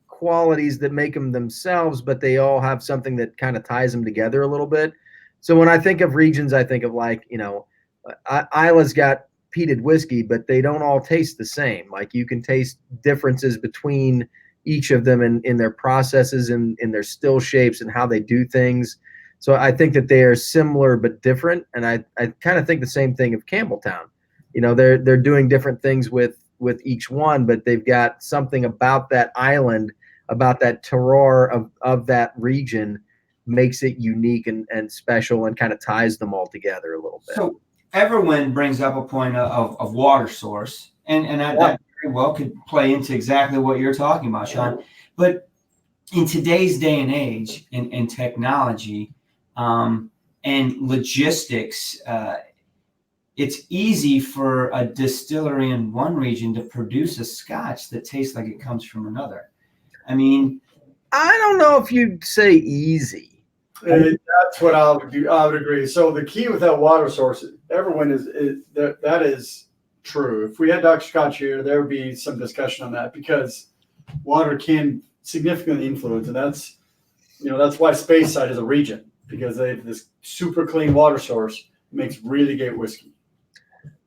qualities that make them themselves, but they all have something that kind of ties them together a little bit. So when I think of regions, I think of Isla's got peated whiskey, but they don't all taste the same. Like, you can taste differences between each of them in their processes and in their still shapes and how they do things. So I think that they are similar but different, and I kind of think the same thing of Campbeltown. They're doing different things with each one, but they've got something about that island, about that terroir of that region, makes it unique and special, and kind of ties them all together a little bit. So Everwin brings up a point of water source, and that very well could play into exactly what you're talking about, Sean. But in today's day and age, in technology and logistics, it's easy for a distillery in one region to produce a Scotch that tastes like it comes from another. I mean, I don't know if you'd say easy. That's what I would do. I would agree. So the key with that water source, everyone is that is true. If we had Dr. Scotch here, there would be some discussion on that, because water can significantly influence, and that's why Speyside is a region, because they have this super clean water source makes really great whiskey.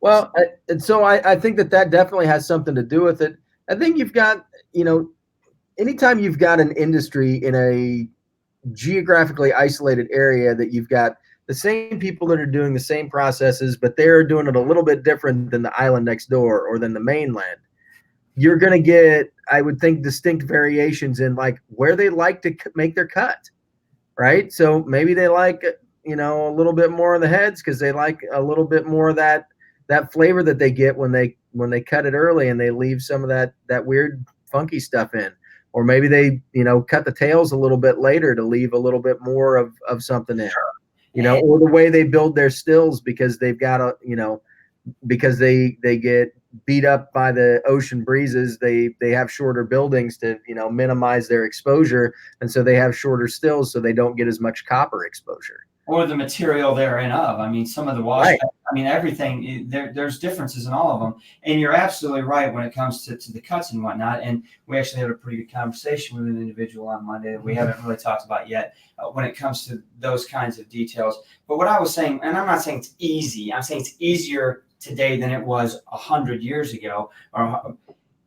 Well, I think that definitely has something to do with it. I think you've got, anytime you've got an industry in a geographically isolated area, that you've got the same people that are doing the same processes, but they're doing it a little bit different than the island next door or than the mainland, you're going to get, I would think, distinct variations in like where they like to make their cut, right? So maybe they like, a little bit more of the heads because they like a little bit more of that flavor that they get when they cut it early, and they leave some of that weird funky stuff in. Or maybe they, cut the tails a little bit later to leave a little bit more of something in, or the way they build their stills, because they've got because they get beat up by the ocean breezes. They have shorter buildings to, minimize their exposure. And so they have shorter stills so they don't get as much copper exposure. Or the material therein of. I mean, some of the wash, right. I mean, everything, there's differences in all of them. And you're absolutely right when it comes to the cuts and whatnot. And we actually had a pretty good conversation with an individual on Monday that we haven't really talked about yet when it comes to those kinds of details. But what I was saying, and I'm not saying it's easy, I'm saying it's easier today than it was 100 years ago.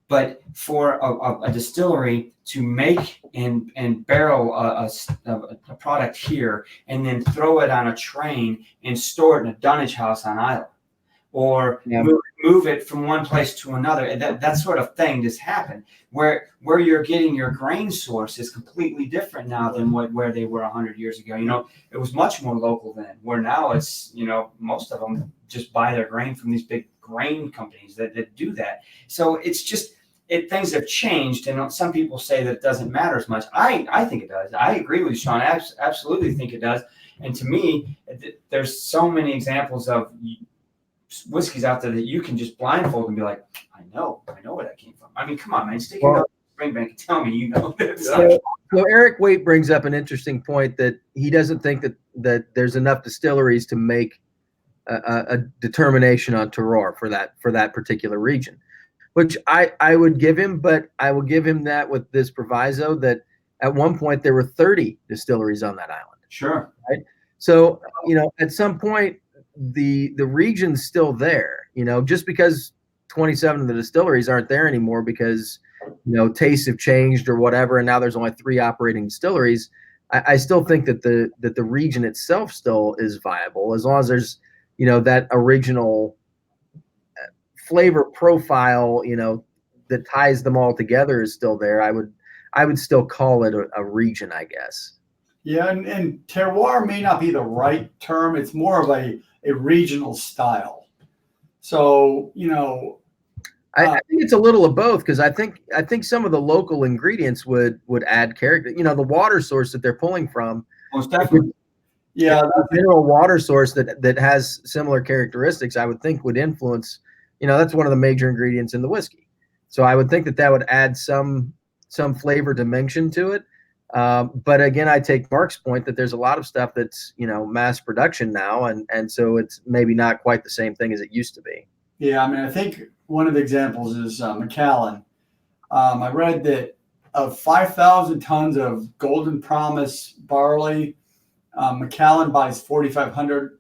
But for a distillery to make and barrel a product here and then throw it on a train and store it in a dunnage house on Isla, or move it from one place to another, that sort of thing just happened. Where you're getting your grain source is completely different now than where they were 100 years ago. It was much more local then. Where now it's most of them just buy their grain from these big grain companies that do that. So it's just. Things have changed, and some people say that it doesn't matter as much. I think it does. I agree with you, Sean. I absolutely think it does. And to me, there's so many examples of whiskeys out there that you can just blindfold and be like, I know where that came from. I mean, come on, man, stick your nose in the Springbank and tell me that. So Eric Waite brings up an interesting point, that he doesn't think that there's enough distilleries to make a determination on terroir for that particular region. Which I would give him, but I will give him that with this proviso that at one point there were 30 distilleries on that island. Sure. Right. So, at some point the region's still there, just because 27 of the distilleries aren't there anymore because, tastes have changed or whatever. And now there's only 3 operating distilleries. I still think that the region itself still is viable as long as there's, that original flavor profile, that ties them all together is still there. I would still call it a region, I guess. Yeah, and terroir may not be the right term. It's more of a regional style. So, I think it's a little of both because I think some of the local ingredients would add character. The water source that they're pulling from, most definitely. Yeah, the mineral water source that has similar characteristics, I would think would influence. That's one of the major ingredients in the whiskey. So I would think that would add some flavor dimension to it. But again, I take Mark's point that there's a lot of stuff that's mass production now, and so it's maybe not quite the same thing as it used to be. Yeah, I mean, I think one of the examples is Macallan. I read that of 5,000 tons of Golden Promise barley, Macallan buys 4,500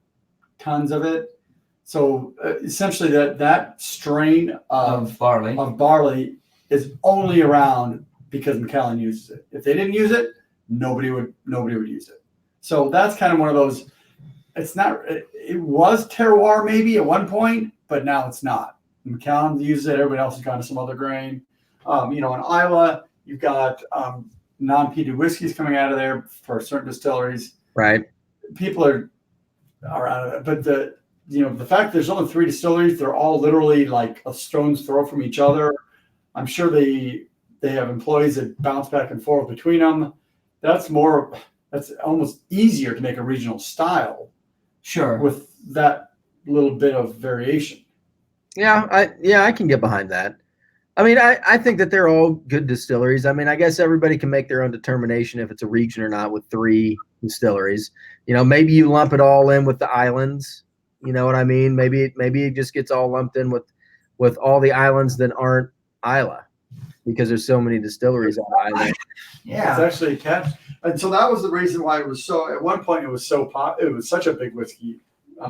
tons of it. So essentially, that strain of barley is only around because Macallan uses it. If they didn't use it, nobody would use it. So that's kind of one of those. It's not. It was terroir maybe at one point, but now it's not. Macallan uses it. Everybody else has gone to some other grain. In Iowa, you've got non-peated whiskeys coming out of there for certain distilleries. Right. People are out of it, but the fact that there's only 3 distilleries, they're all literally like a stone's throw from each other. I'm sure they have employees that bounce back and forth between them. That's almost easier to make a regional style. Sure. With that little bit of variation. Yeah, I can get behind that. I mean, I think that they're all good distilleries. I mean, I guess everybody can make their own determination if it's a region or not with 3 distilleries. Maybe you lump it all in with the islands. You know what I mean? Maybe it just gets all lumped in with all the islands that aren't Isla because there's so many distilleries on the island. Yeah, it's actually a catch. And so that was the reason why it was so. At one point, it was such a big whiskey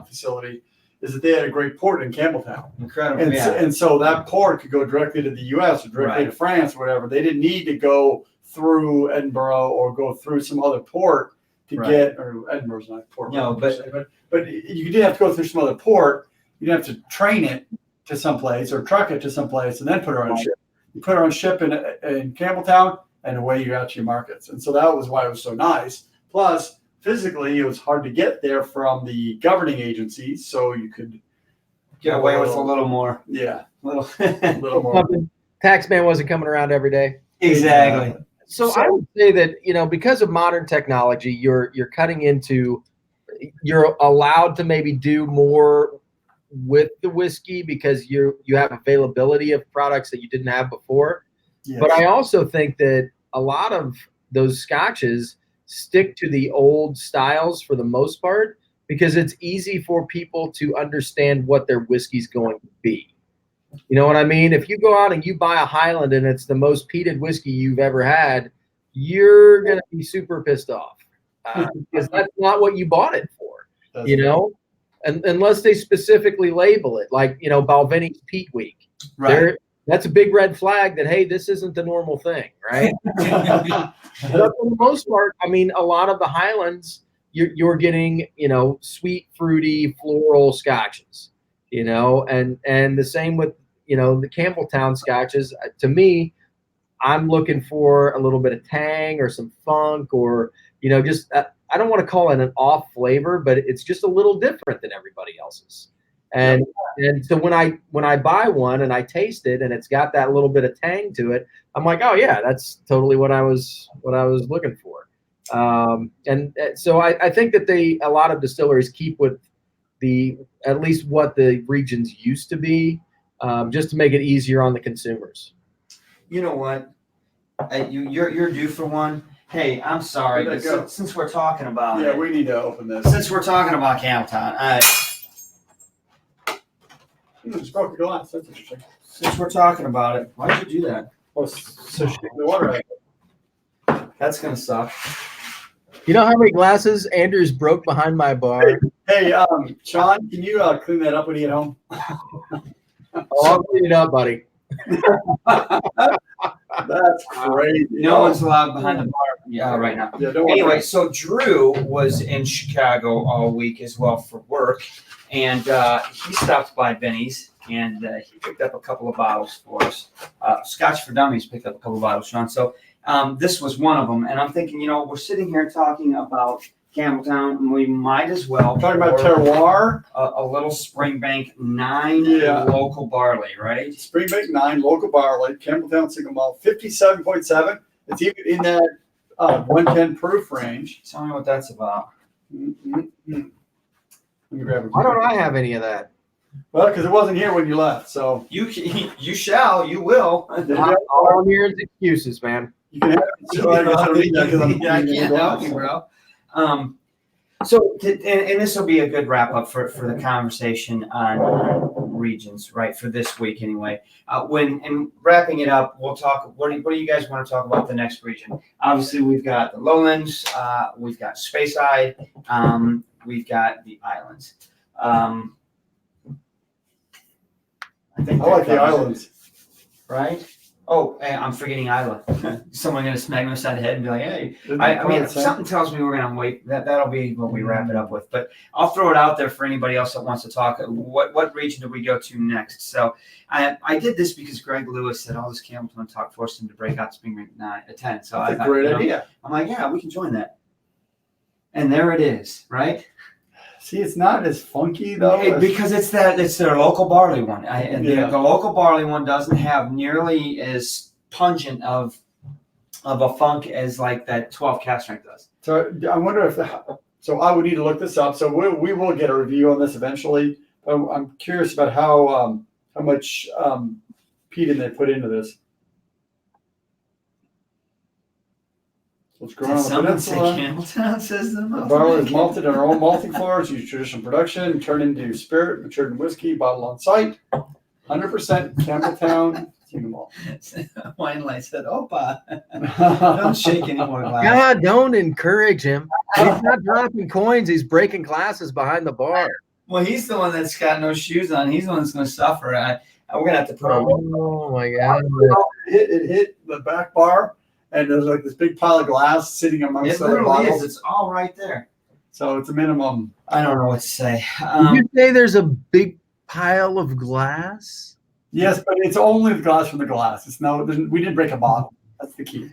facility, is that they had a great port in Campbeltown. Incredible. And so that port could go directly to the U.S. or directly to France or whatever. They didn't need to go through Edinburgh or go through some other port to get. Or Edinburgh's not a port. No, but you did have to go through some other port. You'd have to train it to someplace or truck it to someplace and then put it on a ship. You put it on a ship in Campbelltown, and away you got to your markets. And so that was why it was so nice. Plus, physically, it was hard to get there from the governing agencies, so you could get away with a little more. Yeah, a little more. Taxman wasn't coming around every day. Exactly. So I would say that because of modern technology, you're cutting into, you're allowed to maybe do more with the whiskey because you have availability of products that you didn't have before. Yes. But I also think that a lot of those scotches stick to the old styles for the most part because it's easy for people to understand what their whiskey's going to be. You know what I mean? If you go out and you buy a Highland and it's the most peated whiskey you've ever had, you're going to be super pissed off because that's not what you bought it for, and unless they specifically label it like, Balvenie Peat Week. Right. That's a big red flag that, hey, this isn't the normal thing, right? But for the most part, I mean, a lot of the Highlands, you're getting, sweet, fruity, floral scotches, and the same with, the Campbeltown scotches. To me, I'm looking for a little bit of tang or some funk or, just, I don't want to call it an off flavor, but it's just a little different than everybody else's. And so when I buy one and I taste it and it's got that little bit of tang to it, I'm like, oh yeah, that's totally what I was looking for. And so I think that a lot of distilleries keep with at least what the regions used to be, just to make it easier on the consumers. You know what? You're due for one. Hey, I'm sorry, but since we're talking about it, we need to open this. Since we're talking about Campbeltown, just broke the glass. That's interesting. Since we're talking about it, why did you do that? Oh, so shake the water out. That's gonna suck. You know how many glasses Andrews broke behind my bar? Hey, Sean, can you clean that up when you get home? Oh, I'll clean it up, buddy. That's crazy. No one's allowed behind the bar right now. Yeah, don't Anyway, so Drew was in Chicago all week as well for work, and he stopped by Benny's and he picked up a couple of bottles for us. Scotch for Dummies picked up a couple of bottles, Sean. So this was one of them, and I'm thinking, we're sitting here talking about Campbeltown, and we might as well talking about terroir, a little Springbank 9 local barley, right? Springbank 9 local barley, Campbeltown single malt, 57.7. It's even in that 110 proof range. Tell me what that's about. Let me grab a Why don't I have any of that? Well, because it wasn't here when you left, so you shall, you will. All I'm hearing is excuses, man. You can have it. I can't help you, bro. And this will be a good wrap up for the conversation on regions, right? For this week, anyway. And wrapping it up, we'll talk. What do you guys want to talk about the next region? Obviously, we've got the lowlands, we've got Speyside, we've got the islands. I like the islands, right? Oh, I'm forgetting Isla. Someone gonna smack me upside the head and be like, "Hey!" I mean, if something tells me we're gonna wait. That'll be what we wrap it up with. But I'll throw it out there for anybody else that wants to talk. What region do we go to next? So I did this because Greg Lewis said all this Campbeltown talk forced him to break out Springbank 10. So that's a great idea. I'm like, yeah, we can join that. And there it is, right? See, it's not as funky though. Because it's their local barley one. The local barley one doesn't have nearly as pungent of a funk as like that 12 cast strength does. So I wonder if so I would need to look this up. So we will get a review on this eventually. I'm curious about how much peatin they put into this. What's growing on the peninsula? Campbeltown says the barley is malted in our own malting floors, used traditional production, turned into spirit, matured in whiskey, bottled on site. 100% Campbeltown single malt. Wine light said, "Opa, don't shake any more glass." God, don't encourage him. He's not dropping coins. He's breaking glasses behind the bar. Well, he's the one that's got no shoes on. He's the one that's going to suffer. We're going to have to put. Oh my God! It hit the back bar. And there's like this big pile of glass sitting amongst the bottles. It's all right there. So it's a minimum. I don't know what to say. Did you say there's a big pile of glass? Yes, but it's only the glass from the glass. We didn't break a bottle. That's the key.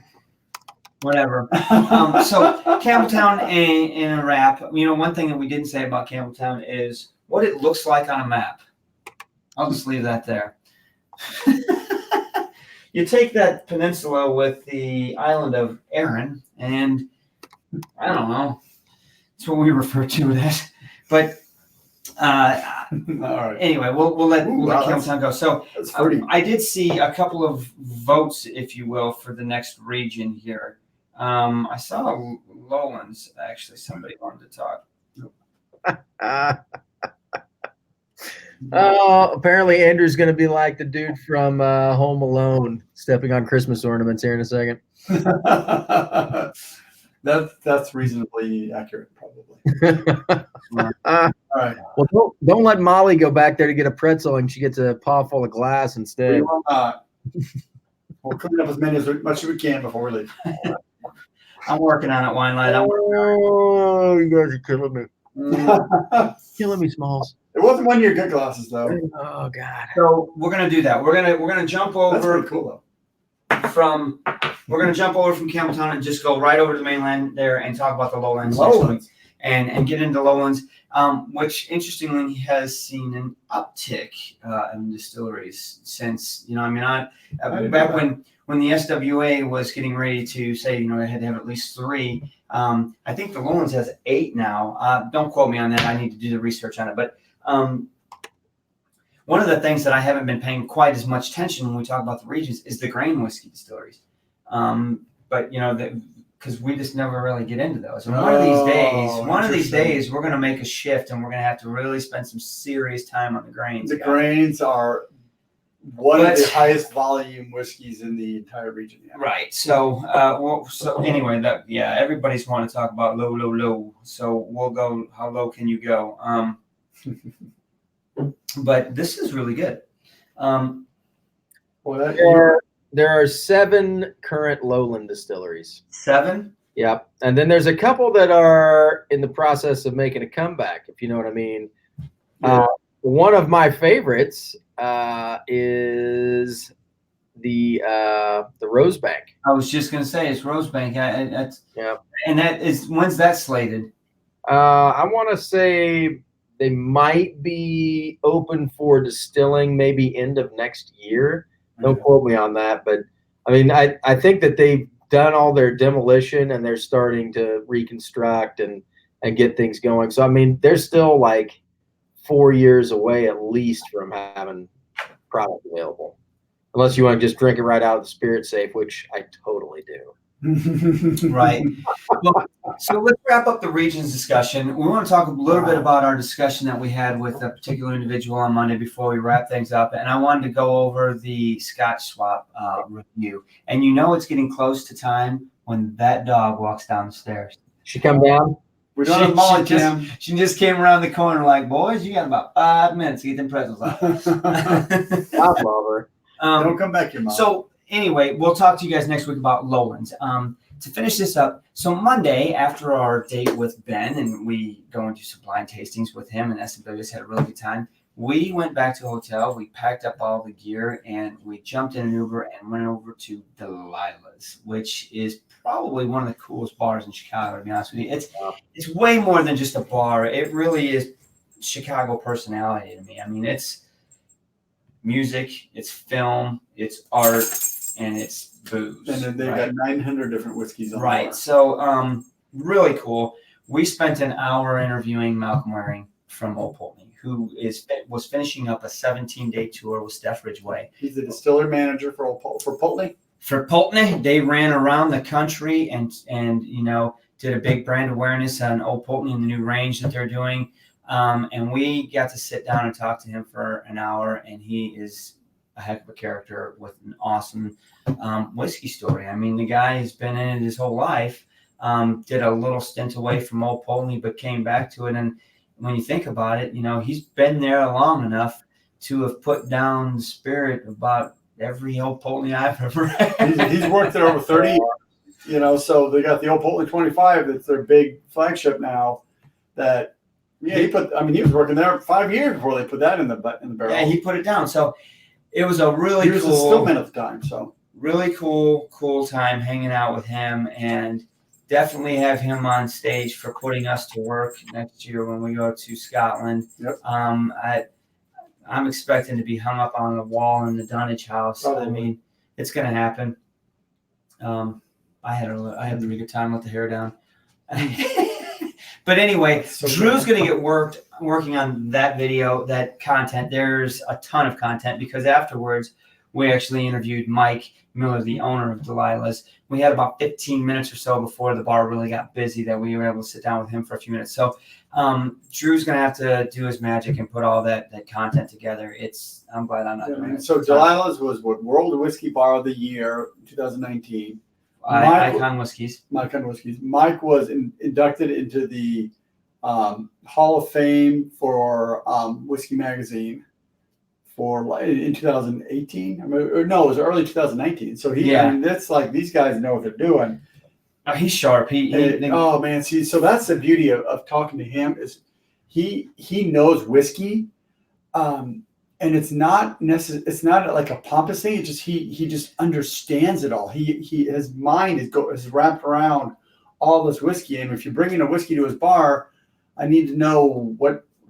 Whatever. So Campbeltown in a wrap. One thing that we didn't say about Campbeltown is what it looks like on a map. I'll just leave that there. You take that peninsula with the island of Arran, and I don't know, that's what we refer to it as. But all right. Anyway, we'll let Campbeltown go. So I did see a couple of votes, if you will, for the next region here. I saw Lowlands, actually. Somebody wanted to talk. Apparently Andrew's going to be like the dude from Home Alone stepping on Christmas ornaments here in a second. That's reasonably accurate, probably. All right. Well, don't let Molly go back there to get a pretzel and she gets a paw full of glass instead. We'll clean up as much as we can before we leave. I'm working on it, Wine Light. Oh, you guys are killing me. Killing me, Smalls. It wasn't one of your good glasses, though. Oh God! So we're gonna do that. We're gonna jump over. That's pretty cool, though. We're gonna jump over from Campbeltown and just go right over to the mainland there and talk about the lowlands. And get into lowlands, which interestingly has seen an uptick in distilleries since back when the SWA was getting ready to say it had to have at least 3. I think the lowlands has 8 now. Don't quote me on that. I need to do the research on it, but. One of the things that I haven't been paying quite as much attention when we talk about the regions is the grain whiskey distilleries. But because we just never really get into those. And one of these days, we're going to make a shift and we're going to have to really spend some serious time on the grains. The grains are one of the highest volume whiskeys in the entire region. Yeah. Right. So, so anyway, everybody's want to talk about low. So we'll go. How low can you go? But this is really good. There are 7 current lowland distilleries. 7. Yep. And then there's a couple that are in the process of making a comeback, if you know what I mean. Yeah. One of my favorites is the Rosebank. I was just going to say it's Rosebank. Yeah. And that is, when's that slated? I want to say they might be open for distilling maybe end of next year. Don't quote me on that, but I mean, I think that they've done all their demolition and they're starting to reconstruct and get things going. So, I mean, they're still like 4 years away at least from having product available, unless you want to just drink it right out of the spirit safe, which I totally do. Right. Well, so let's wrap up the regions discussion. We want to talk a little bit about our discussion that we had with a particular individual on Monday before we wrap things up. And I wanted to go over the Scotch swap review. And you know it's getting close to time when that dog walks down the stairs. She come down? We don't have Molly, Cam. She just came around the corner like, boys, you got about 5 minutes to get them pretzels out. I love her. Don't come back here, Mom. So anyway, we'll talk to you guys next week about lowlands. To finish this up, so Monday after our date with Ben and we go into some blind tastings with him and SWS had a really good time, we went back to a hotel, we packed up all the gear and we jumped in an Uber and went over to Delilah's, which is probably one of the coolest bars in Chicago, to be honest with you. It's way more than just a bar. It really is Chicago personality to me. I mean, it's music, it's film, it's art, and it's booze. And then they've got 900 different whiskeys on right. the So really cool. We spent an hour interviewing Malcolm Waring from Old Pulteney, who was finishing up a 17-day tour with Steph Ridgway. He's the distiller manager for Pulteney. For Pulteney, they ran around the country and did a big brand awareness on Old Pulteney and the new range that they're doing. And we got to sit down and talk to him for an hour, and he is a heck of a character with an awesome whiskey story. I mean, the guy has been in it his whole life, did a little stint away from Old Pulteney, but came back to it. And when you think about it, he's been there long enough to have put down the spirit about every Old Pulteney I've ever had. He's worked there over 30 years, so they got the Old Pulteney 25. That's their big flagship now. That, he was working there 5 years before they put that in the barrel. Yeah, he put it down. So it was a really he was a stillman at the time. So really cool time hanging out with him, and definitely have him on stage for putting us to work next year when we go to Scotland. Yep. I'm expecting to be hung up on the wall in the Dunnage house. Probably. I mean, it's going to happen. I had a really good time with the hair down. But anyway, so Drew's going to get working on that video, that content. There's a ton of content because afterwards we actually interviewed Mike Miller, the owner of Delilah's. We had about 15 minutes or so before the bar really got busy that we were able to sit down with him for a few minutes. So Drew's going to have to do his magic and put all that content together. I'm glad I'm not doing it. So Delilah's was World Whiskey Bar of the Year 2019. Icon Whiskeys. Mike was inducted into the Hall of Fame for Whiskey Magazine in 2018. It was early 2019. So that's like these guys know what they're doing. Oh, he's sharp. Oh man, so that's the beauty of talking to him is he knows whiskey, and it's not like a pompous thing. It's just he just understands it all. His mind is wrapped around all this whiskey. And if you're bringing a whiskey to his bar, I need to know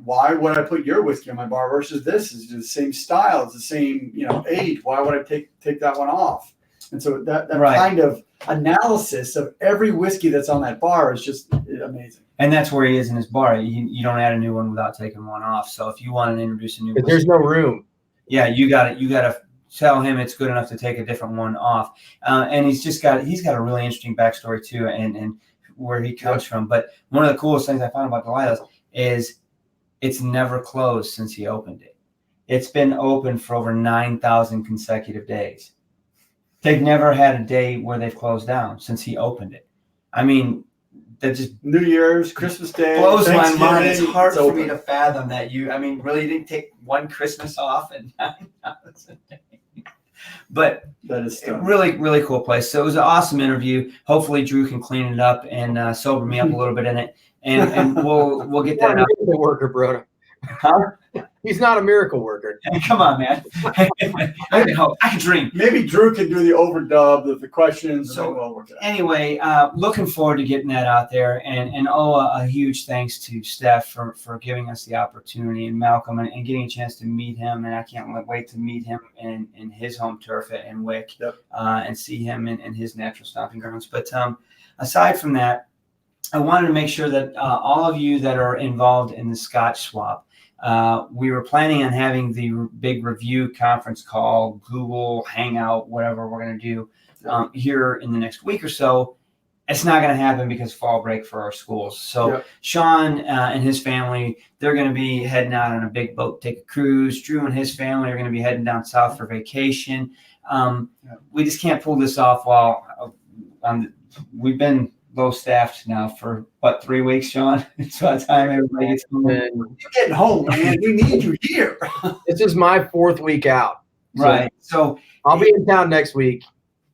why would I put your whiskey on my bar versus this? It's the same style, it's the same age. Why would I take that one off? And so that kind of analysis of every whiskey that's on that bar is just amazing. And that's where he is in his bar. You don't add a new one without taking one off. So if you want to introduce a new whiskey, there's no room. Yeah, you got to tell him it's good enough to take a different one off. And he's got a really interesting backstory too, and where he comes from. But one of the coolest things I found about Delilah's is it's never closed since he opened it. It's been open for over 9,000 consecutive days. They've never had a day where they've closed down since he opened it. I mean, that just New Year's, Christmas Day, blows my mind. Thanksgiving, It's hard it's for open. me to fathom that really didn't take one Christmas off and 9,000 days. But That is stunning. really, really cool place. So it was an awesome interview. Hopefully Drew can clean it up and sober me up a little bit in it. And we'll get that out. Miracle worker, bro. Huh? He's not a miracle worker. Come on, man. I can hope. I can dream. Maybe Drew can do the overdub of the questions. So, and then we'll work it out. Anyway, looking forward to getting that out there, and a huge thanks to Steph for giving us the opportunity, and Malcolm, and getting a chance to meet him, and I can't wait to meet him in his home turf in Wick, Yep. And see him in his natural stomping grounds. But aside from that, I wanted to make sure that all of you that are involved in the Scotch swap, we were planning on having the big review conference call, Google Hangout, whatever we're going to do here in the next week or so. It's not going to happen because fall break for our schools. So Yep. Sean and his family, they're going to be heading out on a big boat, take a cruise. Drew and his family are going to be heading down south for vacation. We just can't pull this off while we've been low staffed now for 3 weeks, Sean. It's about time everybody gets home. You're getting home, man. We need you here. This is my 4th week out. So Right. So I'll be in town next week.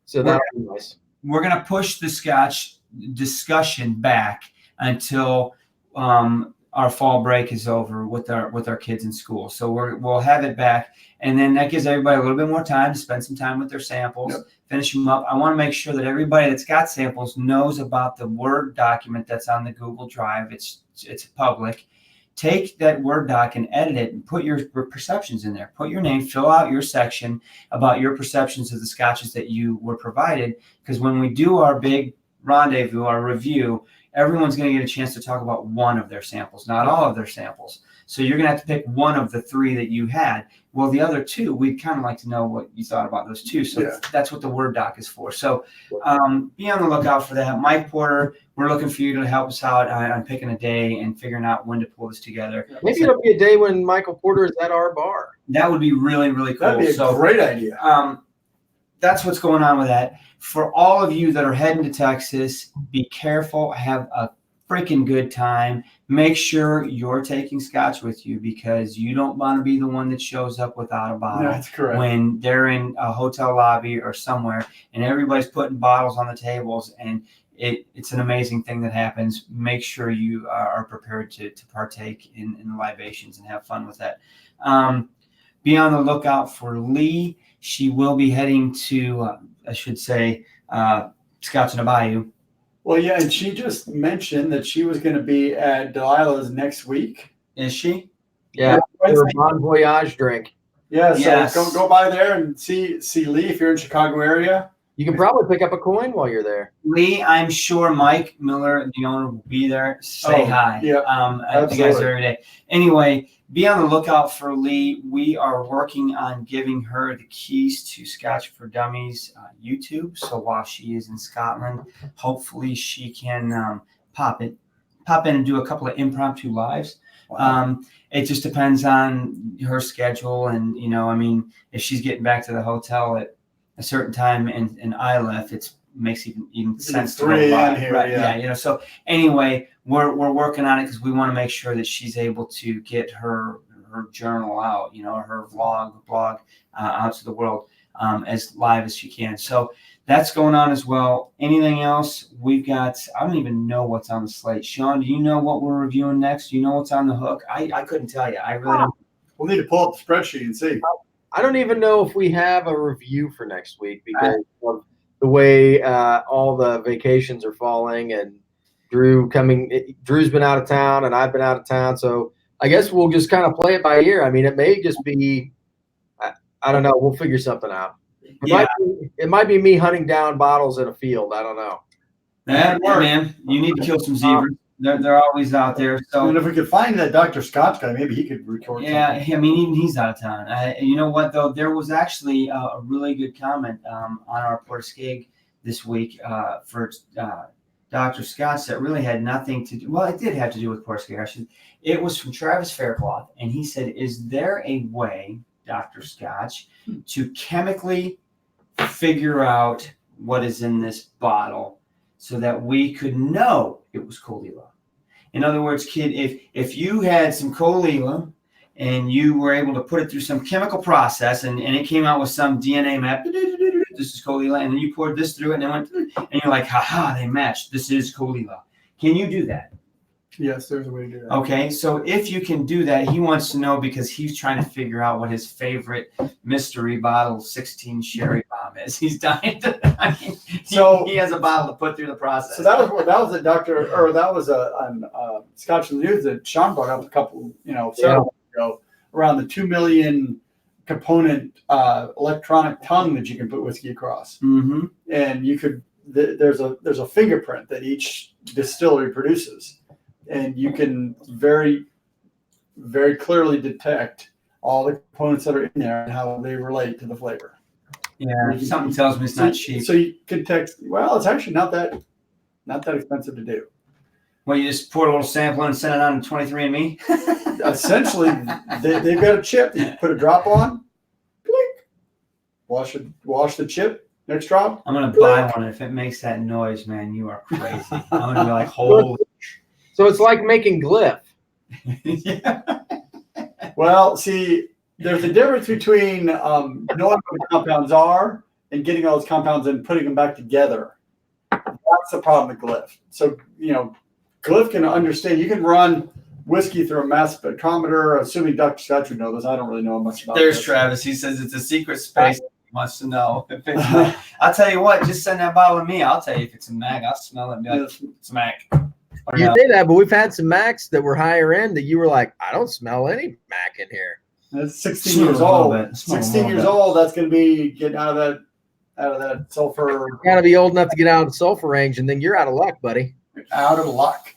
So that'll be nice. we're going to push the Scotch discussion back until our fall break is over with our kids in school. So we'll have it back, and then that gives everybody a little bit more time to spend some time with their samples, Yep. finish them up. I want to make sure that everybody that's got samples knows about the Word document that's on the Google Drive. It's public. Take that Word doc and edit it and put your perceptions in there. Put your name, fill out your section about your perceptions of the scotches that you were provided. Because when we do our big rendezvous, our review, everyone's going to get a chance to talk about one of their samples, not all of their samples. So you're going to have to pick one of the 3 that you had. Well, the other 2, we'd kind of like to know what you thought about those 2. So Yeah. that's what the Word doc is for. So be on the lookout for that. Mike Porter, we're looking for you to help us out on picking a day and figuring out when to pull this together. Maybe it'll be a day when Michael Porter is at our bar. That would be really, really cool. That'd be a great idea. That's what's going on with that. For all of you that are heading to Texas, be careful. Have a freaking good time. Make sure you're taking Scotch with you, because you don't want to be the one that shows up without a bottle. That's correct. When they're in a hotel lobby or somewhere and everybody's putting bottles on the tables, and it's an amazing thing that happens. Make sure you are prepared to partake in the libations and have fun with that. Be on the lookout for Lee. She will be heading to, Scotch in the Bayou. Well, yeah, and she just mentioned that she was going to be at Delilah's next week. Is she? Yeah, for a Bon Voyage drink. Yeah, so Yes. go by there and see Lee if you're in Chicago area. You can probably pick up a coin while you're there. Lee, I'm sure Mike Miller, the owner, will be there. Say hi. yeah, You guys absolutely. are every day. Anyway, be on the lookout for Lee. We are working on giving her the keys to Scotch for Dummies YouTube. So while she is in Scotland, hopefully she can pop in and do a couple of impromptu lives. Wow. It just depends on her schedule, and if she's getting back to the hotel at a certain time in Islip, it makes even sense to 3 go by. a.m. here, Right, yeah. So anyway, we're working on it because we want to make sure that she's able to get her journal out, her blog out to the world as live as she can. So that's going on as well. Anything else? We've got, I don't even know what's on the slate. Sean, do you know what we're reviewing next? Do you know what's on the hook? I couldn't tell you. I really don't. We'll need to pull up the spreadsheet and see. I don't even know if we have a review for next week because of the way all the vacations are falling, and Drew's been out of town and I've been out of town. So I guess we'll just kind of play it by ear. I mean, it may just be, I don't know. We'll figure something out. It might be me hunting down bottles in a field. I don't know. Yeah, man, you need to kill some zebras. They're always out there. So And if we could find that Dr. Scotch guy, maybe he could record something. I mean, even he's out of town. You know what, though? There was actually a really good comment on our Askaig this week for Dr. Scotch that really had nothing to do. Well, it did have to do with Portuguese. It was from Travis Faircloth, and he said, "Is there a way, Dr. Scotch, to chemically figure out what is in this bottle so that we could know it was Colila?" In other words, kid, if you had some Colila and you were able to put it through some chemical process and it came out with some DNA map, this is Colila, and then you poured this through it and it went, and you're like, haha, they matched. This is Colila. Can you do that? Yes, there's a way to do that. Okay, so if you can do that, he wants to know because he's trying to figure out what his favorite mystery bottle 16 sherry bomb is. He's dying to. I mean, he has a bottle to put through the process. So that was a doctor, or that was a Scotch and News that Sean brought up a couple, several months ago, around the 2 million component electronic tongue that you can put whiskey across, and you could. There's a fingerprint that each distillery produces. And you can very, very clearly detect all the components that are in there and how they relate to the flavor. Yeah, something tells me it's not cheap. So you can text. Well, it's actually not that expensive to do. Well, you just pour a little sample and send it on to 23andMe. Essentially, they've got a chip that you put a drop on. Blink. Wash the chip. Next drop. I'm gonna buy one. If it makes that noise, man, you are crazy. I'm gonna be like, holy. So it's like making glyph. Yeah. Well, see, there's a difference between knowing what the compounds are and getting all those compounds and putting them back together. That's the problem with glyph. So, glyph can understand. You can run whiskey through a mass spectrometer, assuming Dr. Scotch would know this. I don't really know much about There's this. Travis. He says it's a secret space. He wants to know. If it's I'll tell you what, just send that bottle to me. I'll tell you if it's a mag. I'll smell it and be like, it's a mag. You say that, but we've had some Macs that were higher end that you were like, I don't smell any Mac in here. That's 16 years old. 16 years old. That's going to be getting out of that sulfur. You got to be old enough to get out of the sulfur range, and then you're out of luck, buddy. Out of luck.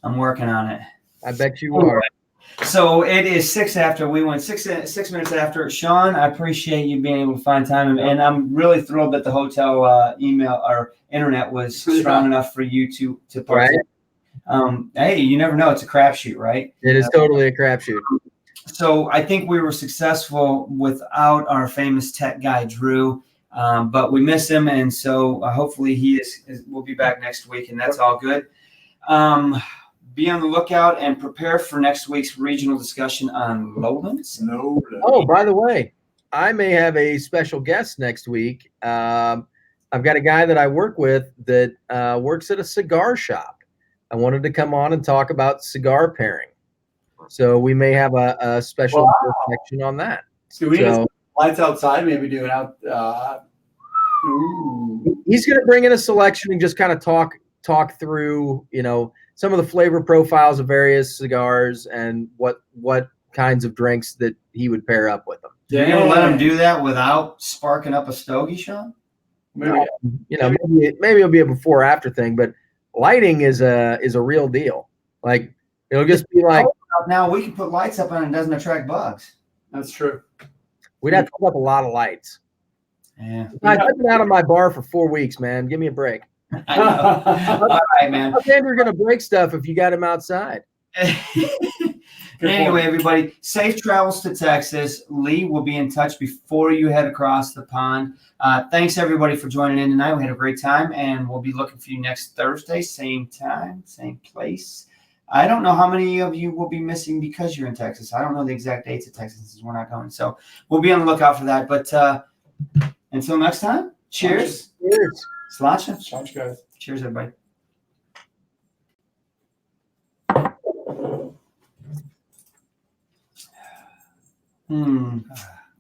I'm working on it. I bet you are. So it is 6 after. We went 6 minutes after. Sean, I appreciate you being able to find time, and I'm really thrilled that the hotel email or internet was strong enough for you to partake. Right. Hey, you never know. It's a crapshoot, right? It is totally a crapshoot. So I think we were successful without our famous tech guy, Drew, but we miss him, and so hopefully he will be back next week, and that's all good. Be on the lookout and prepare for next week's regional discussion on lowlands. Oh, by the way, I may have a special guest next week. I've got a guy that I work with that works at a cigar shop. I wanted to come on and talk about cigar pairing. So we may have a special section on that. Do we need lights outside? Maybe do it out. He's going to bring in a selection and just kind of talk through, some of the flavor profiles of various cigars and what kinds of drinks that he would pair up with them. You're going to let him do that without sparking up a stogie, Sean? Maybe. Maybe it'll be a before after thing, but lighting is a real deal. Like it'll just be like now we can put lights up on it, doesn't attract bugs. That's true. We'd have to put up a lot of lights. Yeah. I've been out of my bar for 4 weeks, man. Give me a break. I know. All right, man. How's Andrew going to break stuff if you got him outside? Anyway, everybody, safe travels to Texas. Lee will be in touch before you head across the pond. Thanks, everybody, for joining in tonight. We had a great time, and we'll be looking for you next Thursday, same time, same place. I don't know how many of you will be missing because you're in Texas. I don't know the exact dates of Texas since we're not going. So we'll be on the lookout for that. But until next time, cheers. Cheers. Sláinte. Sláinte, guys. Cheers, everybody.